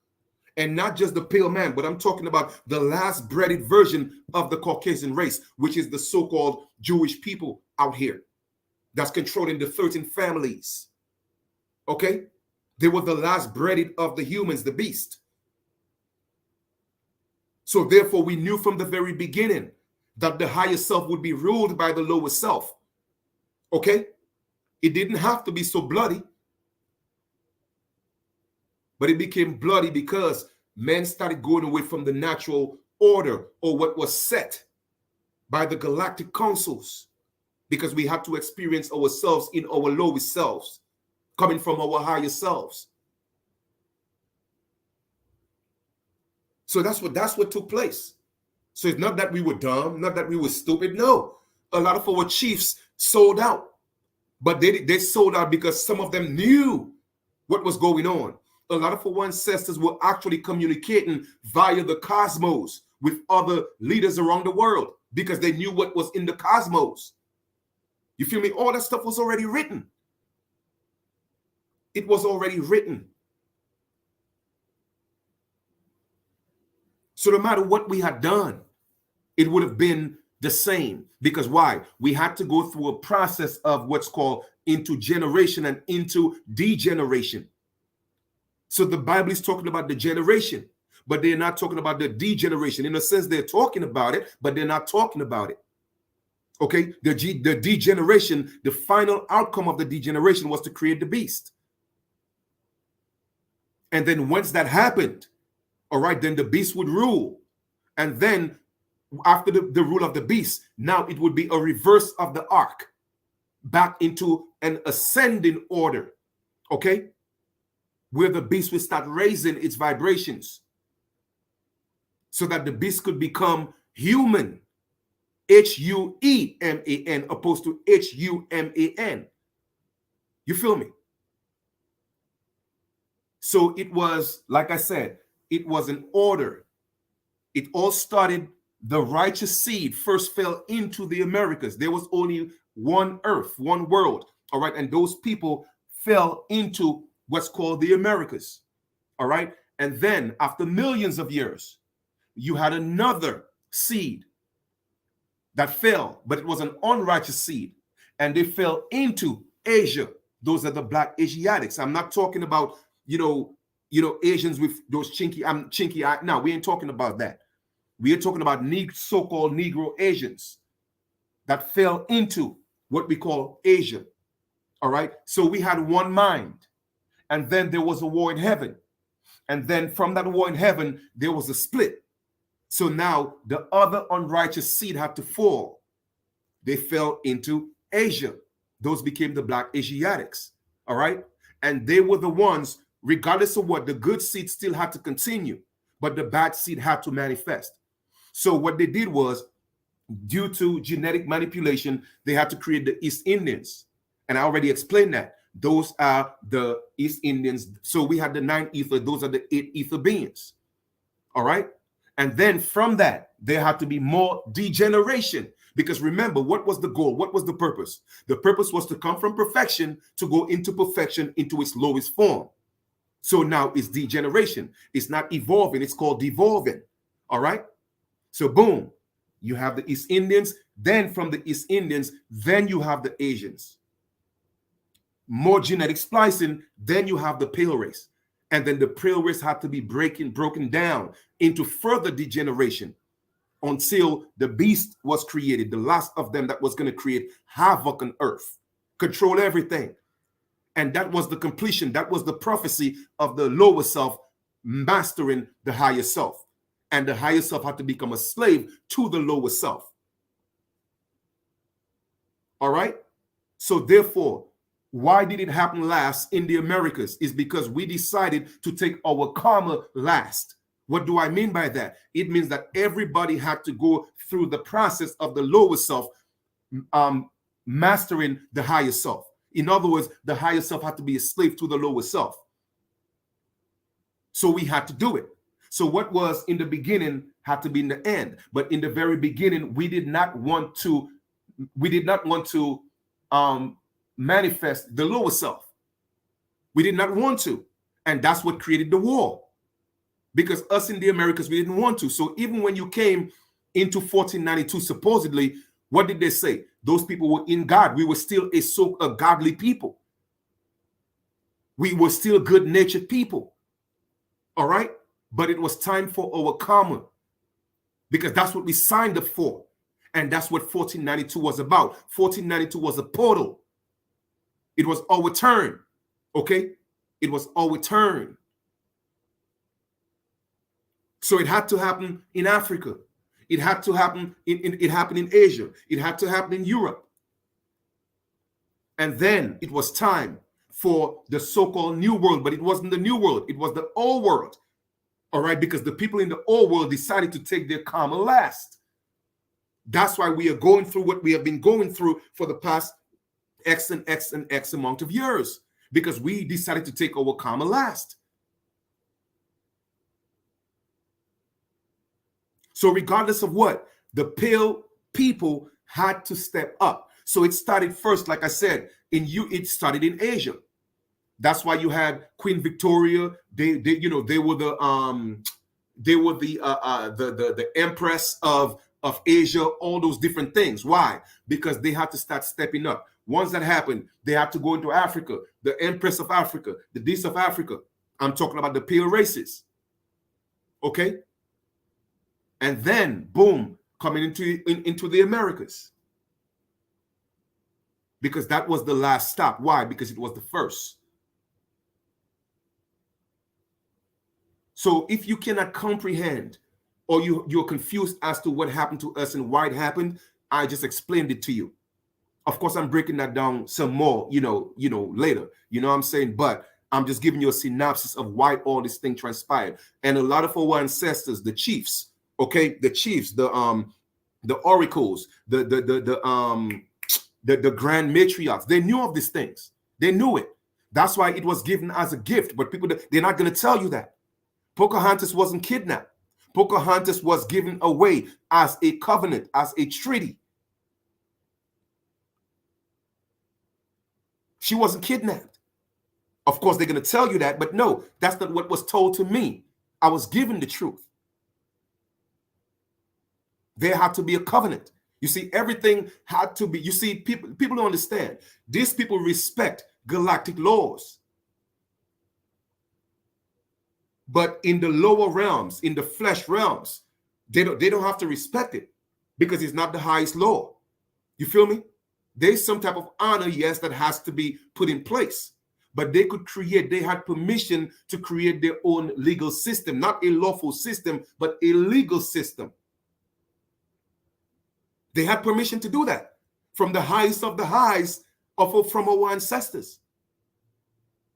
And not just the pale man, but I'm talking about the last breaded version of the Caucasian race, which is the so-called Jewish people out here that's controlling the 13 families. Okay? They were the last breaded of the humans, the beast. So therefore, we knew from the very beginning that the higher self would be ruled by the lower self. Okay? It didn't have to be so bloody. But it became bloody because men started going away from the natural order, or what was set by the galactic councils, because we had to experience ourselves in our lowest selves, coming from our higher selves. So that's what took place. So it's not that we were dumb, not that we were stupid. No, a lot of our chiefs sold out, but they sold out because some of them knew what was going on. A lot of our ancestors were actually communicating via the cosmos with other leaders around the world because they knew what was in the cosmos. You feel me? All that stuff was already written. It was already written. So no matter what we had done, it would have been the same. Because why? We had to go through a process of what's called into generation and into degeneration. So the Bible is talking about the generation, but they're not talking about the degeneration. In a sense, they're talking about it, but they're not talking about it. Okay? The degeneration, the final outcome of the degeneration was to create the beast. And then once that happened, all right, then the beast would rule. And then after the rule of the beast, now it would be a reverse of the arc back into an ascending order. Okay? Where the beast will start raising its vibrations so that the beast could become human, Hueman, opposed to Human. You feel me? So it was, like I said, it was an order. It all started, the righteous seed first fell into the Americas. There was only one earth, one world, all right? And those people fell into what's called the Americas, all right? And then after millions of years, you had another seed that fell, but it was an unrighteous seed, and they fell into Asia. Those are the Black Asiatics. I'm not talking about, Asians with those chinky eye. No, we ain't talking about that. We are talking about so-called Negro Asians that fell into what we call Asia, all right? So we had one mind. And then there was a war in heaven. And then from that war in heaven, there was a split. So now the other unrighteous seed had to fall. They fell into Asia. Those became the Black Asiatics. All right. And they were the ones, regardless of what, the good seed still had to continue, but the bad seed had to manifest. So what they did was, due to genetic manipulation, they had to create the East Indians. And I already explained that. Those are the East Indians. So we had the 9 ether. Those are the 8 ether beings. All right. And then from that, there had to be more degeneration. Because remember, what was the goal? What was the purpose? The purpose was to come from perfection to go into perfection, into its lowest form. So now it's degeneration. It's not evolving. It's called devolving. All right. So boom, you have the East Indians. Then from the East Indians, then you have the Asians. More genetic splicing, then you have the pale race. And then the pale race had to be broken down into further degeneration until the beast was created, the last of them that was going to create havoc on earth, control everything. And that was the completion. That was the prophecy of the lower self mastering the higher self. and the higher self had to become a slave to the lower self. All right? So therefore, why did it happen last in the Americas? Is because we decided to take our karma last. What do I mean by that? It means that everybody had to go through the process of the lower self mastering the higher self. In other words, the higher self had to be a slave to the lower self. So we had to do it. So what was in the beginning had to be in the end. But in the very beginning, we did not want to manifest the lower self. We did not want to. And that's what created the war. Because us in the Americas, we didn't want to. So even when you came into 1492, supposedly, what did they say? Those people were in God. We were still a godly people. We were still good-natured people. All right? But it was time for our karma. Because that's what we signed up for. And that's what 1492 was about. 1492 was a portal. It was our turn. Okay? It was our turn. So it had to happen in Africa. It had to happen it happened in Asia. It had to happen in Europe. And then it was time for the so-called new world, but it wasn't the new world. It was the old world. All right, because the people in the old world decided to take their karma last. That's why we are going through what we have been going through for the past X and X and X amount of years, because we decided to take our karma last. So regardless of what, the pale people had to step up. So it started first, like I said, it started in Asia. That's why you had Queen Victoria. They were the empress of Asia, all those different things. Why? Because they had to start stepping up. Once that happened, they had to go into Africa, the empress of Africa, the beast of Africa. I'm talking about the pale races. Okay? And then, boom, coming into the Americas. Because that was the last stop. Why? Because it was the first. So if you cannot comprehend, or you're confused as to what happened to us and why it happened, I just explained it to you. Of course, I'm breaking that down some more, later. You know what I'm saying? But I'm just giving you a synopsis of why all this thing transpired. And a lot of our ancestors, the chiefs, okay, the chiefs, the oracles, the grand matriarchs, they knew of these things. They knew it. That's why it was given as a gift. But people, they're not going to tell you that. Pocahontas wasn't kidnapped. Pocahontas was given away as a covenant, as a treaty. She wasn't kidnapped. Of course, they're going to tell you that, but no, that's not what was told to me. I was given the truth. There had to be a covenant. You see, everything had to be, you see, people don't understand. These people respect galactic laws. But in the lower realms, in the flesh realms, they don't have to respect it because it's not the highest law. You feel me? There's some type of honor, yes, that has to be put in place. But they had permission to create their own legal system, not a lawful system, but a legal system. They had permission to do that from the highest of the highs from our ancestors.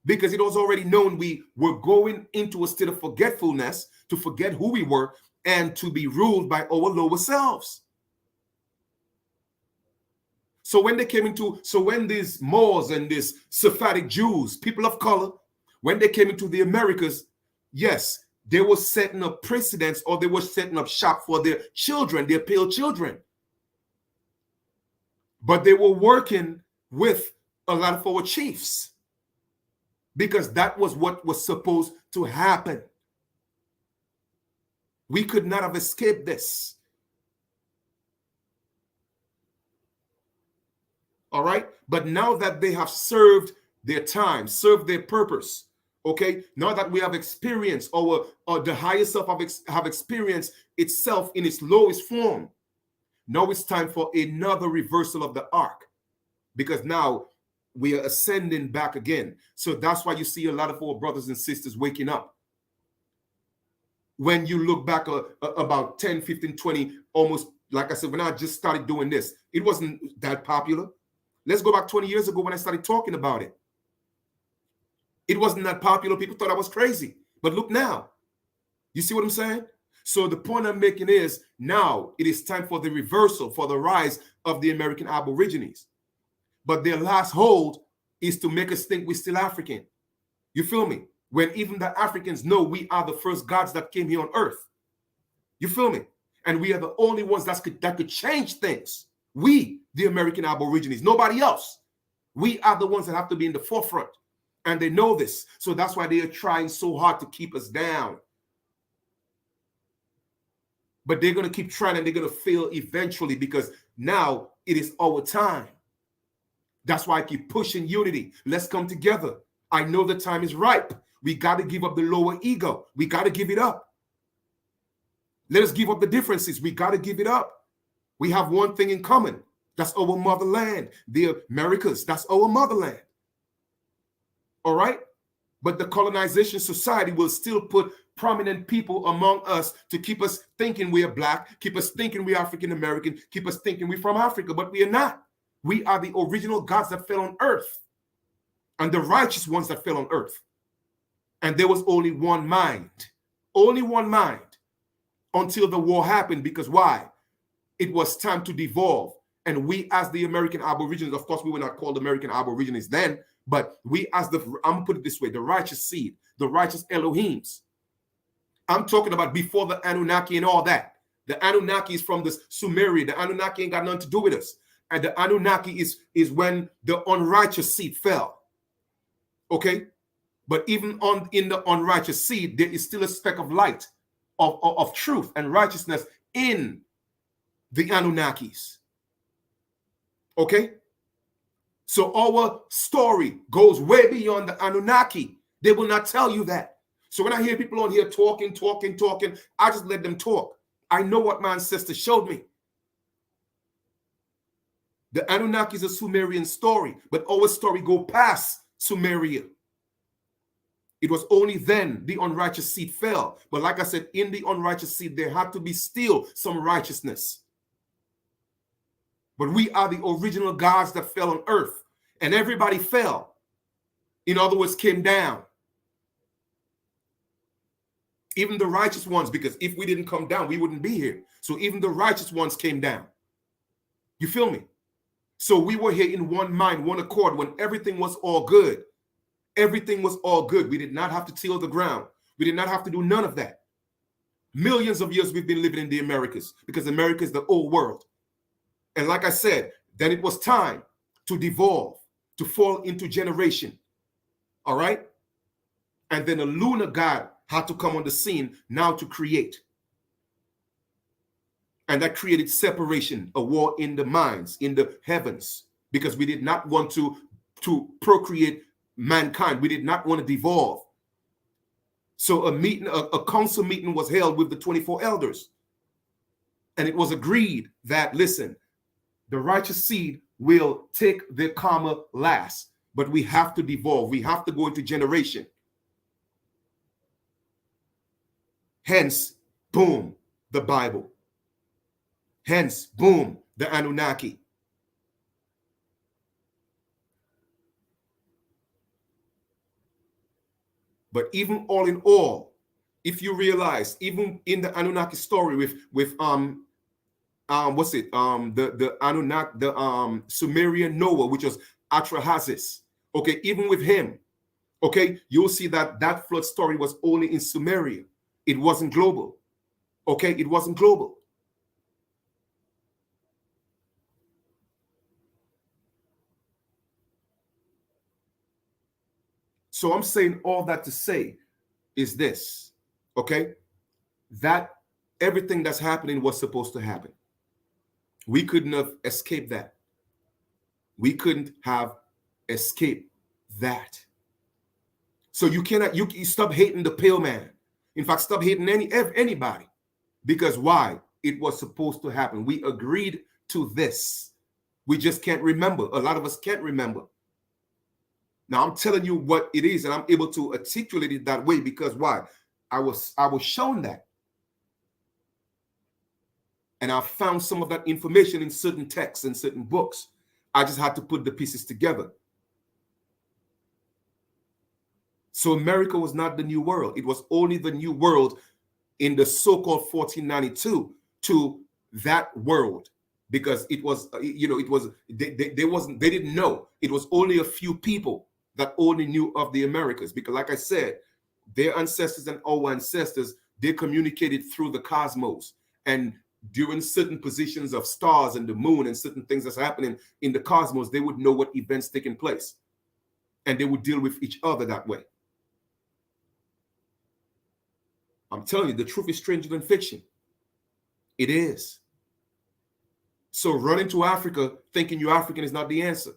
Because it was already known we were going into a state of forgetfulness, to forget who we were and to be ruled by our lower selves. So when when these Moors and these Sephardic Jews, people of color, when they came into the Americas, yes, they were setting up precedents, or they were setting up shop for their children, their pale children. But they were working with a lot of our chiefs, because that was what was supposed to happen. We could not have escaped this. All right? But now that they have served their time, served their purpose, okay? Now that we have experienced, or the higher self have experienced itself in its lowest form, now it's time for another reversal of the arc, because now we are ascending back again. So that's why you see a lot of our brothers and sisters waking up. when you look back about 10, 15, 20, almost, like I said, when I just started doing this, it wasn't that popular. Let's go back 20 years ago when I started talking about it. It wasn't that popular. People thought I was crazy. But look now. You see what I'm saying? So the point I'm making is now it is time for the reversal, for the rise of the American Aborigines. But their last hold is to make us think we're still African. You feel me? When even the Africans know we are the first gods that came here on earth. You feel me? And we are the only ones that could change things. We, the American Aborigines, nobody else. We are the ones that have to be in the forefront. And they know this. So that's why they are trying so hard to keep us down. But they're going to keep trying and they're going to fail eventually because now it is our time. That's why I keep pushing unity. Let's come together. I know the time is ripe. We got to give up the lower ego. We got to give it up. Let us give up the differences. We got to give it up. We have one thing in common. That's our motherland. The Americas, that's our motherland. All right? But the colonization society will still put prominent people among us to keep us thinking we are black, keep us thinking we are African American, keep us thinking we're from Africa, but we are not. We are the original gods that fell on earth and the righteous ones that fell on earth. And there was only one mind until the war happened. Because why? It was time to devolve. And we as the American Aborigines, of course, we were not called American Aborigines then, but we as I'm going to put it this way, the righteous seed, the righteous Elohims. I'm talking about before the Anunnaki and all that. The Anunnaki is from the Sumeria. The Anunnaki ain't got nothing to do with us. And the Anunnaki is when the unrighteous seed fell. Okay? But even in the unrighteous seed, there is still a speck of light, of truth and righteousness in the Anunnakis. Okay? So our story goes way beyond the Anunnaki. They will not tell you that. So when I hear people on here talking, I just let them talk. I know what my ancestors showed me. The Anunnaki is a Sumerian story, but our story go past Sumeria. It was only then the unrighteous seed fell. But like I said, in the unrighteous seed, there had to be still some righteousness. But we are the original gods that fell on earth. And everybody fell. In other words, came down. Even the righteous ones, because if we didn't come down, we wouldn't be here. So even the righteous ones came down. You feel me? So we were here in one mind, one accord, when everything was all good. Everything was all good. We did not have to till the ground. We did not have to do none of that. Millions of years we've been living in the Americas, because America is the old world. And like I said, then it was time to devolve, to fall into generation. All right? And then a lunar god had to come on the scene now to create. And that created separation, a war in the minds, in the heavens, because we did not want to procreate mankind. We did not want to devolve. So a council meeting was held with the 24 elders. And it was agreed that, listen, the righteous seed will take their karma last, but we have to devolve. We have to go into generation. Hence, boom, the Bible. Hence, boom, the Anunnaki. But even all in all, if you realize, even in the Anunnaki story with what's it? The Anunnaki, the Sumerian Noah, which was Atrahasis. Okay, even with him, okay, you'll see that that flood story was only in Sumeria. It wasn't global. Okay, it wasn't global. So I'm saying all that to say is this, okay? That everything that's happening was supposed to happen. We couldn't have escaped that. We couldn't have escaped that. So you cannot, you stop hating the pale man. In fact, stop hating anybody. Because why? It was supposed to happen. We agreed to this. We just can't remember. A lot of us can't remember. Now I'm telling you what it is, and I'm able to articulate it that way because why? I was shown that. And I found some of that information in certain texts and certain books. I just had to put the pieces together. So America was not the new world. It was only the new world in the so-called 1492 to that world, because it was, it was, they didn't know. It was only a few people that only knew of the Americas, because like I said, their ancestors and our ancestors, they communicated through the cosmos, and during certain positions of stars and the moon and certain things that's happening in the cosmos, they would know what events taking place, and they would deal with each other that way. I'm telling you, the truth is stranger than fiction. It is. So running to Africa thinking you're African is not the answer.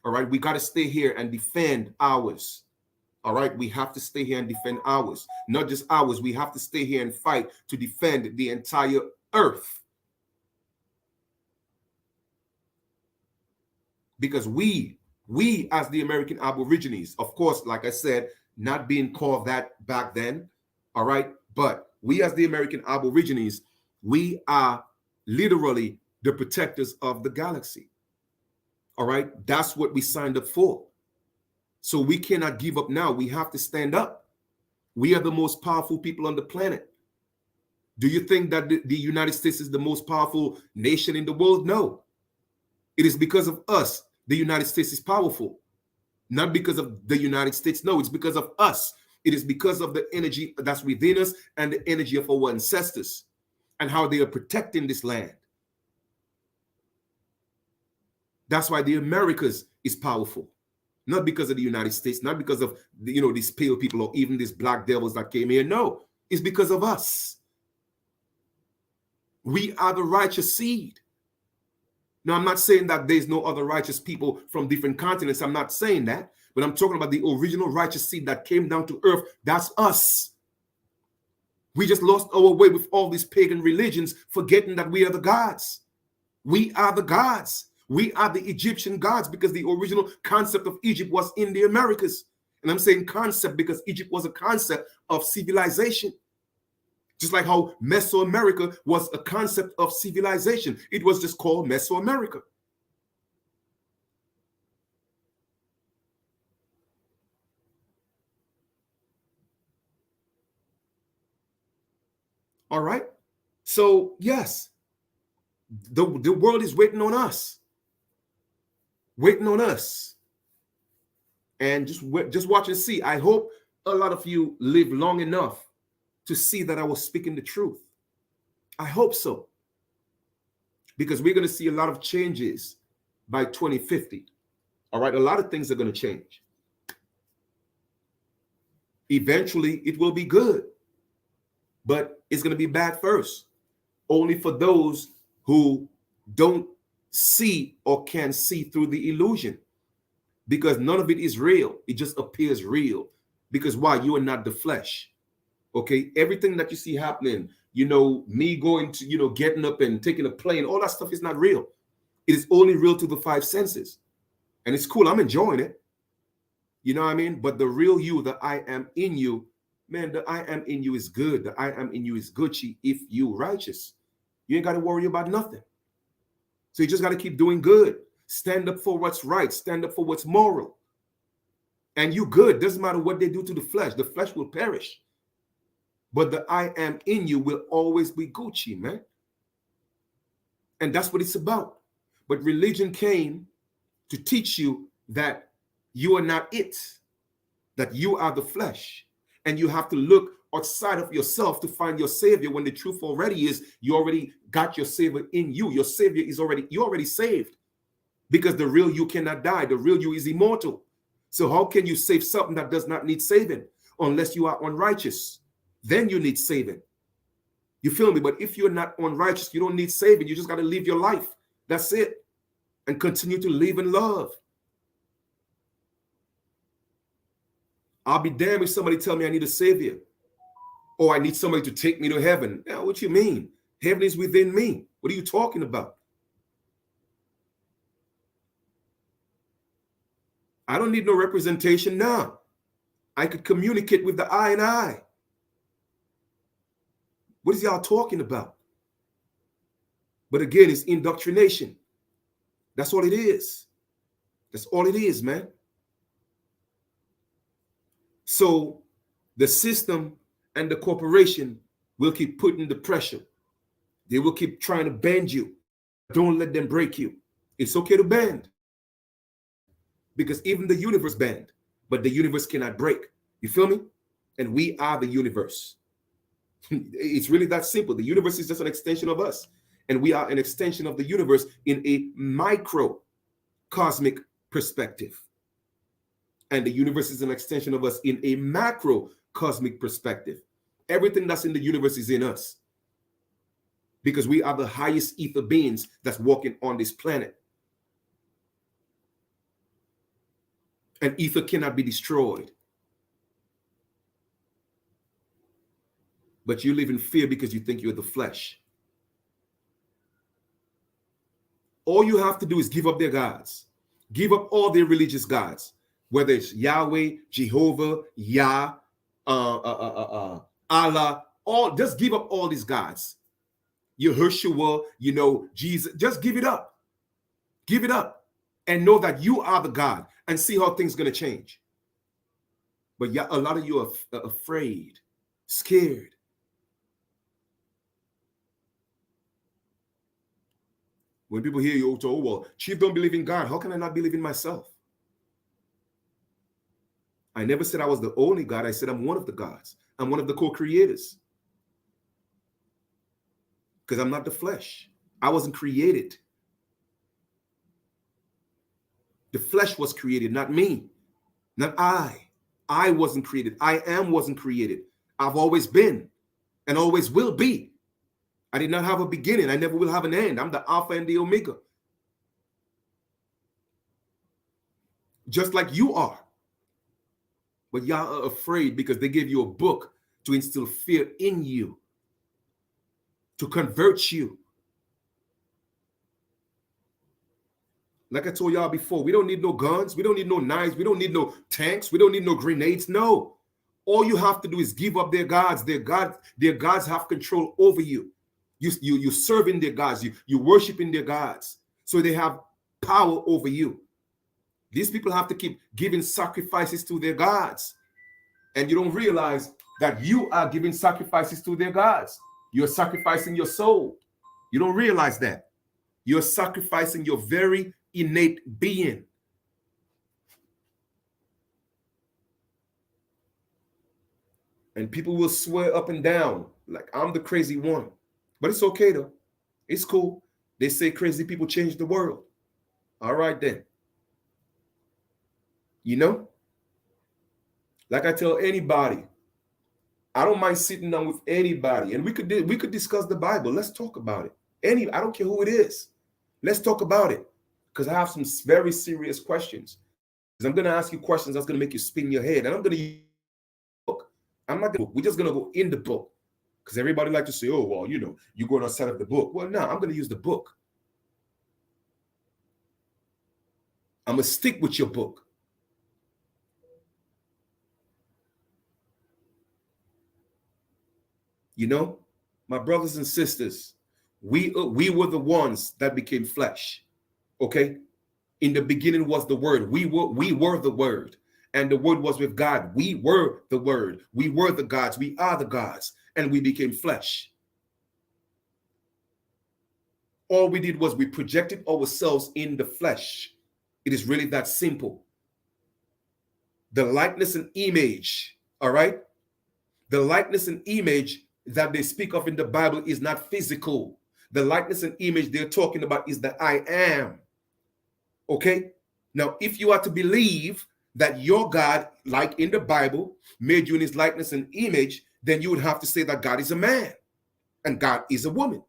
All right, we got to stay here and defend ours. All right, we have to stay here and defend ours. Not just ours, we have to stay here and fight to defend the entire earth. Because we as the American Aborigines, of course, like I said, not being called that back then, all right, but we as the American Aborigines, we are literally the protectors of the galaxy. All right, that's what we signed up for. So we cannot give up now. We have to stand up. We are the most powerful people on the planet. Do you think that the United States is the most powerful nation in the world? No. It is because of us the United States is powerful. Not because of the United States. No, it's because of us. It is because of the energy that's within us and the energy of our ancestors and how they are protecting this land. That's why the Americas is powerful. Not because of the United States, not because of these pale people or even these black devils that came here. No, it's because of us. We are the righteous seed. Now, I'm not saying that there's no other righteous people from different continents. I'm not saying that. But I'm talking about the original righteous seed that came down to earth. That's us. We just lost our way with all these pagan religions, forgetting that we are the gods. We are the gods. We are the Egyptian gods, because the original concept of Egypt was in the Americas. And I'm saying concept because Egypt was a concept of civilization. Just like how Mesoamerica was a concept of civilization. It was just called Mesoamerica. All right. So yes, the world is waiting on us. Waiting on us. And just watch and see. I hope a lot of you live long enough to see that I was speaking the truth. I hope so. Because we're going to see a lot of changes by 2050. All right. A lot of things are going to change. Eventually, it will be good. But it's going to be bad first. Only for those who don't see or can see through the illusion. Because none of it is real. It just appears real. Because why? You are not the flesh. Okay? Everything that you see happening, me going to, getting up and taking a plane, all that stuff is not real. It is only real to the five senses. And it's cool. I'm enjoying it. You know what I mean? But the real you, the I am in you, man, the I am in you is good. The I am in you is Gucci if you righteous. You ain't got to worry about nothing. So you just got to keep doing good. Stand up for what's right. Stand up for what's moral. And you good. Doesn't matter what they do to the flesh. The flesh will perish. But the I am in you will always be Gucci, man. And that's what it's about. But religion came to teach you that you are not it. That you are the flesh. And you have to look outside of yourself to find your savior, when the truth already is you already got your savior in you. Your savior is you're already saved, because the real you cannot die. The real you is immortal. So how can you save something that does not need saving? Unless you are unrighteous, then you need saving. You feel me? But if you're not unrighteous, you don't need saving. You just got to live your life. That's it. And continue to live in love. I'll be damned if somebody tell me I need a savior. Or I need somebody to take me to heaven. Now, what you mean? Heaven is within me. What are you talking about? I don't need no representation now. I could communicate with the I and I. What is y'all talking about? But again, it's indoctrination. That's all it is. That's all it is, man. So the system and the corporation will keep putting the pressure. They will keep trying to bend you. Don't let them break you. It's okay to bend, because even the universe bend, but the universe cannot break. You feel me? And we are the universe. It's really that simple. The universe is just an extension of us, and we are an extension of the universe in a micro cosmic perspective. And the universe is an extension of us in a macro cosmic perspective. Everything that's in the universe is in us, because we are the highest ether beings that's walking on this planet. And ether cannot be destroyed. But you live in fear because you think you're the flesh. All you have to do is give up their gods. Give up all their religious gods, whether it's Yahweh, Jehovah, Yah, Allah, just give up all these gods. Yahushua, Jesus, just give it up. Give it up and know that you are the God, and see how things are going to change. But a lot of you are afraid, scared. When people hear you, oh, well, Chief don't believe in God. How can I not believe in myself? I never said I was the only God. I said I'm one of the gods. I'm one of the co-creators. Because I'm not the flesh. I wasn't created. The flesh was created, not me, not I. I wasn't created. Wasn't created. I've always been and always will be. I did not have a beginning. I never will have an end. I'm the Alpha and the Omega. Just like you are. But y'all are afraid because they gave you a book to instill fear in you, to convert you. Like I told y'all before, we don't need no guns. We don't need no knives. We don't need no tanks. We don't need no grenades. No. All you have to do is give up their gods. Their gods have control over you. You serving their gods. You worshiping their gods. So they have power over you. These people have to keep giving sacrifices to their gods. And you don't realize that you are giving sacrifices to their gods. You're sacrificing your soul. You don't realize that. You're sacrificing your very innate being. And people will swear up and down like I'm the crazy one. But it's okay though. It's cool. They say crazy people change the world. All right then. Like I tell anybody, I don't mind sitting down with anybody, and we could discuss the Bible. Let's talk about it. I don't care who it is. Let's talk about it, because I have some very serious questions. Because I'm going to ask you questions that's going to make you spin your head, and I'm going to use the book. I'm not going to. We're just going to go in the book, because everybody like to say, "Oh, well, you're going outside of the book." Well, no, I'm going to use the book. I'm going to stick with your book. My brothers and sisters, we were the ones that became flesh. Okay? In the beginning was the Word. We were the Word. And the Word was with God. We were the Word. We were the gods. We are the gods. And we became flesh. All we did was we projected ourselves in the flesh. It is really that simple. The likeness and image, all right? The likeness and image that they speak of in the Bible is not physical. The likeness and image they're talking about is the I am. Okay? Now, if you are to believe that your God, like in the Bible, made you in his likeness and image, then you would have to say that God is a man and God is a woman,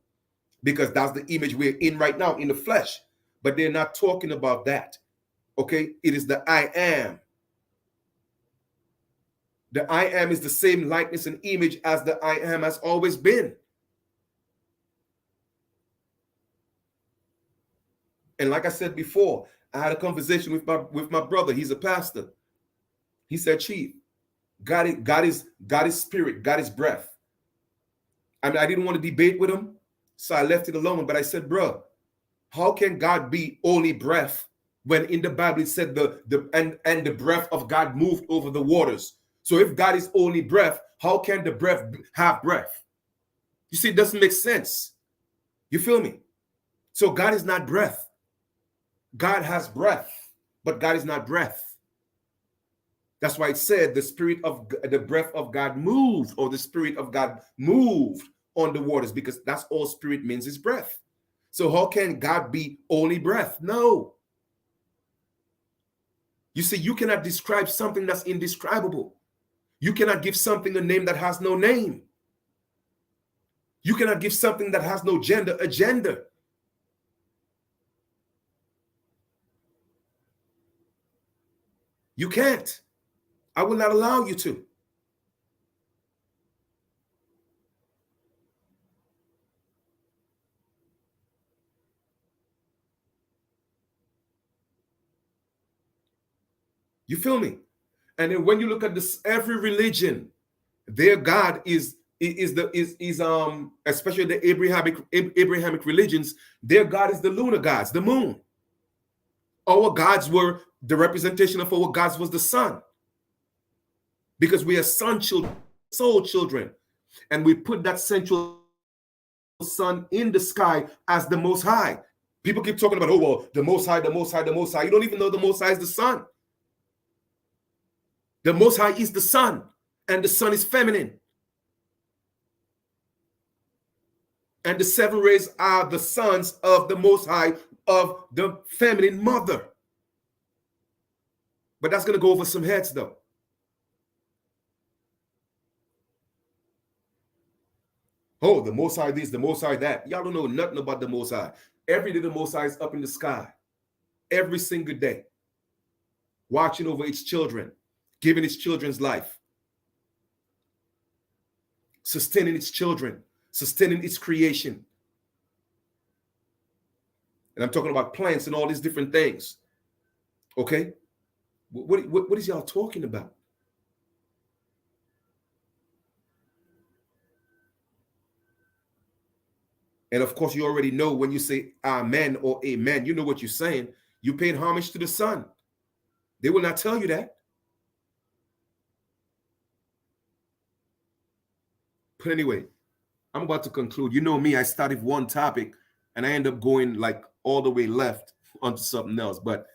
because that's the image we're in right now in the flesh. But they're not talking about that. Okay? It is the I am. The I am is the same likeness and image as the I am has always been. And like I said before, I had a conversation with my brother. He's a pastor. He said, "Chief, God is spirit, God is breath." I mean, I didn't want to debate with him. So I left it alone. But I said, bro, how can God be only breath when in the Bible it said and the breath of God moved over the waters? So if God is only breath, how can the breath have breath? You see, it doesn't make sense. You feel me? So God is not breath. God has breath, but God is not breath. That's why it said the breath of God moved, or the spirit of God moved on the waters, because that's all spirit means is breath. So how can God be only breath? No. You see, you cannot describe something that's indescribable. You cannot give something a name that has no name. You cannot give something that has no gender a gender. You can't. I will not allow you to. You feel me? And then when you look at this, every religion, their God is especially the Abrahamic religions, their God is the lunar gods, the moon. Our gods were the representation of our gods was the sun, because we are sun children, soul children, and we put that central sun in the sky as the Most High. People keep talking about, oh well, the Most High, the Most High, the Most High. You don't even know the Most High is the sun. The Most High is the sun, and the sun is feminine. And the seven rays are the sons of the Most High, of the feminine mother. But that's going to go over some heads, though. Oh, the Most High this, the Most High that. Y'all don't know nothing about the Most High. Every day the Most High is up in the sky. Every single day. Watching over its children. Giving its children's life. Sustaining its children. Sustaining its creation. And I'm talking about plants and all these different things. Okay? What is y'all talking about? And of course, you already know when you say amen or amen, you know what you're saying. You paid homage to the sun. They will not tell you that. But anyway, I'm about to conclude. You know me, I started one topic and I end up going like all the way left onto something else. But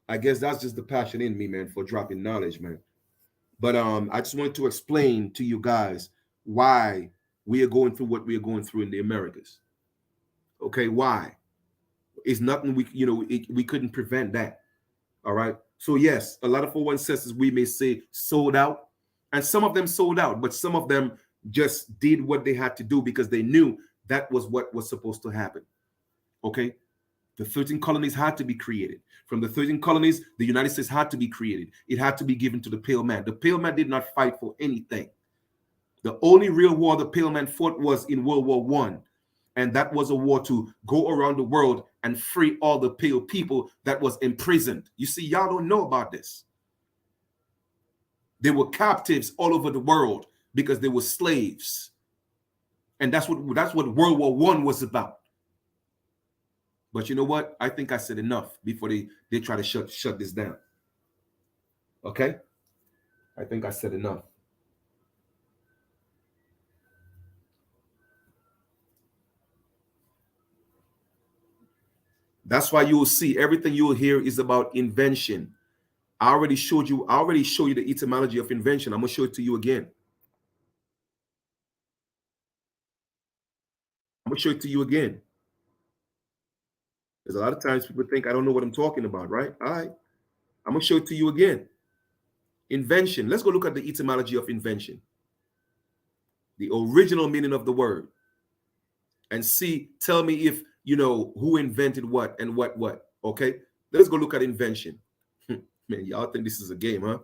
I guess that's just the passion in me, man, for dropping knowledge, man. But I just wanted to explain to you guys why we are going through what we are going through in the Americas. Okay, why? It's nothing we couldn't prevent that. All right. So yes, a lot of our ancestors, we may say, sold out, and some of them sold out, but some of them just did what they had to do because they knew that was what was supposed to happen. Okay. The 13 colonies had to be created. From the 13 colonies, the United States had to be created. It had to be given to the pale man. The pale man did not fight for anything. The only real war the pale man fought was in World War I. And that was a war to go around the world and free all the pale people that was imprisoned. You see, y'all don't know about this. They were captives all over the world because they were slaves. And that's what World War I was about. But you know what? I think I said enough before they try to shut this down. Okay? I think I said enough. That's why you will see everything you will hear is about invention. I already showed you the etymology of invention. I'm gonna show it to you again. I'm gonna show it to you again. There's a lot of times people think I don't know what I'm talking about, right? All right. I'm gonna show it to you again. Invention. Let's go look at the etymology of invention. The original meaning of the word. And see, tell me if you know who invented what and what. Okay? Let's go look at invention. Man, y'all think this is a game, huh?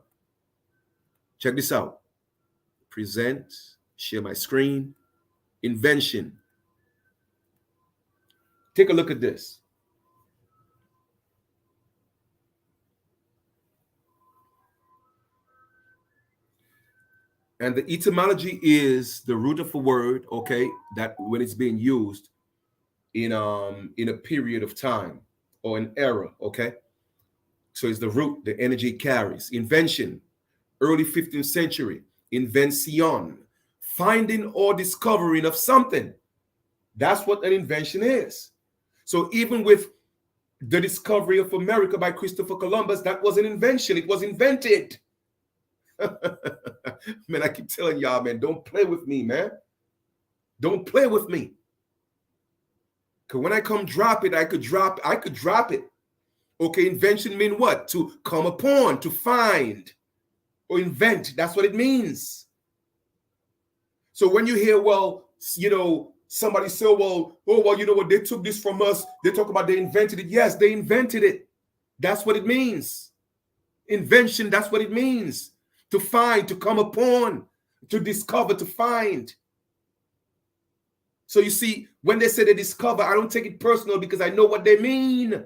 Check this out. Present, share my screen. Invention. Take a look at this. And the etymology is the root of a word, okay, that when it's being used, in a period of time or an era. Okay, so it's the root, the energy it carries. Invention, early 15th century, invention, finding or discovering of something. That's what an invention is. So even with the discovery of America by Christopher Columbus, that was an invention. It was invented. Man, I keep telling y'all, man, don't play with me, man. Don't play with me. Because when I come drop it, I could drop it. Okay, invention mean what? To come upon, to find, or invent. That's what it means. So when you hear, well, somebody say, well, oh, well, you know what, they took this from us. They talk about they invented it. Yes, they invented it. That's what it means. Invention, that's what it means. To find, to come upon, to discover, to find. So you see, when they say they discover, I don't take it personal because I know what they mean.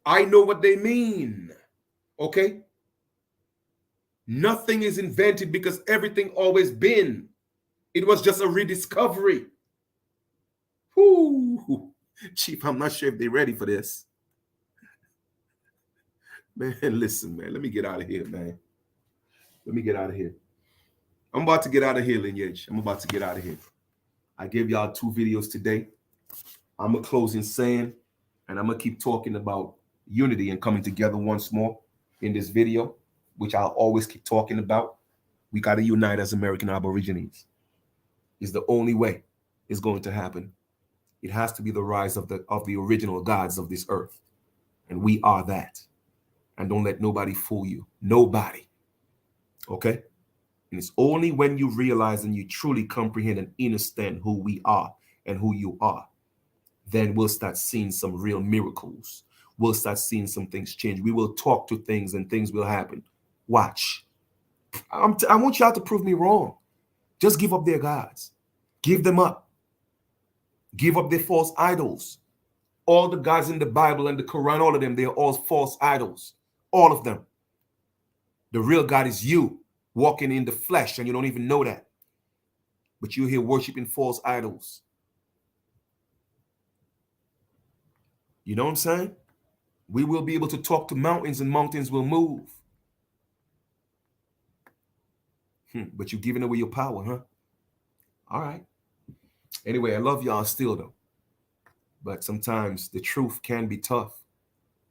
I know what they mean. Okay? Nothing is invented because everything always been. It was just a rediscovery. Whoo. Chief, I'm not sure if they're ready for this. Man, listen, man. Let me get out of here, man. Let me get out of here. I'm about to get out of here, Lineage. I'm about to get out of here. I gave y'all 2 videos today. I'm going to close in saying, and I'm going to keep talking about unity and coming together once more in this video, which I'll always keep talking about. We got to unite as American Aborigines. It's the only way it's going to happen. It has to be the rise of the original gods of this earth. And we are that. And don't let nobody fool you. Nobody. Okay? And it's only when you realize and you truly comprehend and understand who we are and who you are, then we'll start seeing some real miracles. We'll start seeing some things change. We will talk to things and things will happen. Watch. I want y'all to prove me wrong. Just give up their gods. Give them up. Give up their false idols. All the gods in the Bible and the Quran, all of them, they're all false idols. All of them. The real God is you walking in the flesh and you don't even know that. But you're here worshiping false idols. You know what I'm saying? We will be able to talk to mountains and mountains will move. But you're giving away your power, huh? All right. Anyway, I love y'all still though. But sometimes the truth can be tough.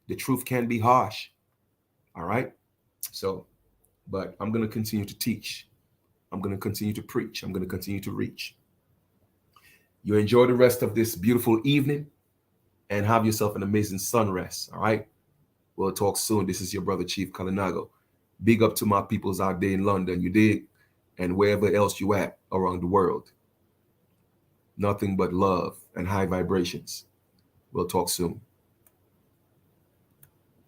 The truth can be harsh. All right. So, but I'm going to continue to teach. I'm going to continue to preach. I'm going to continue to reach. You enjoy the rest of this beautiful evening and have yourself an amazing sunrest. All right. We'll talk soon. This is your brother, Chief Kalinago. Big up to my peoples out there in London, you dig? And wherever else you at around the world. Nothing but love and high vibrations. We'll talk soon.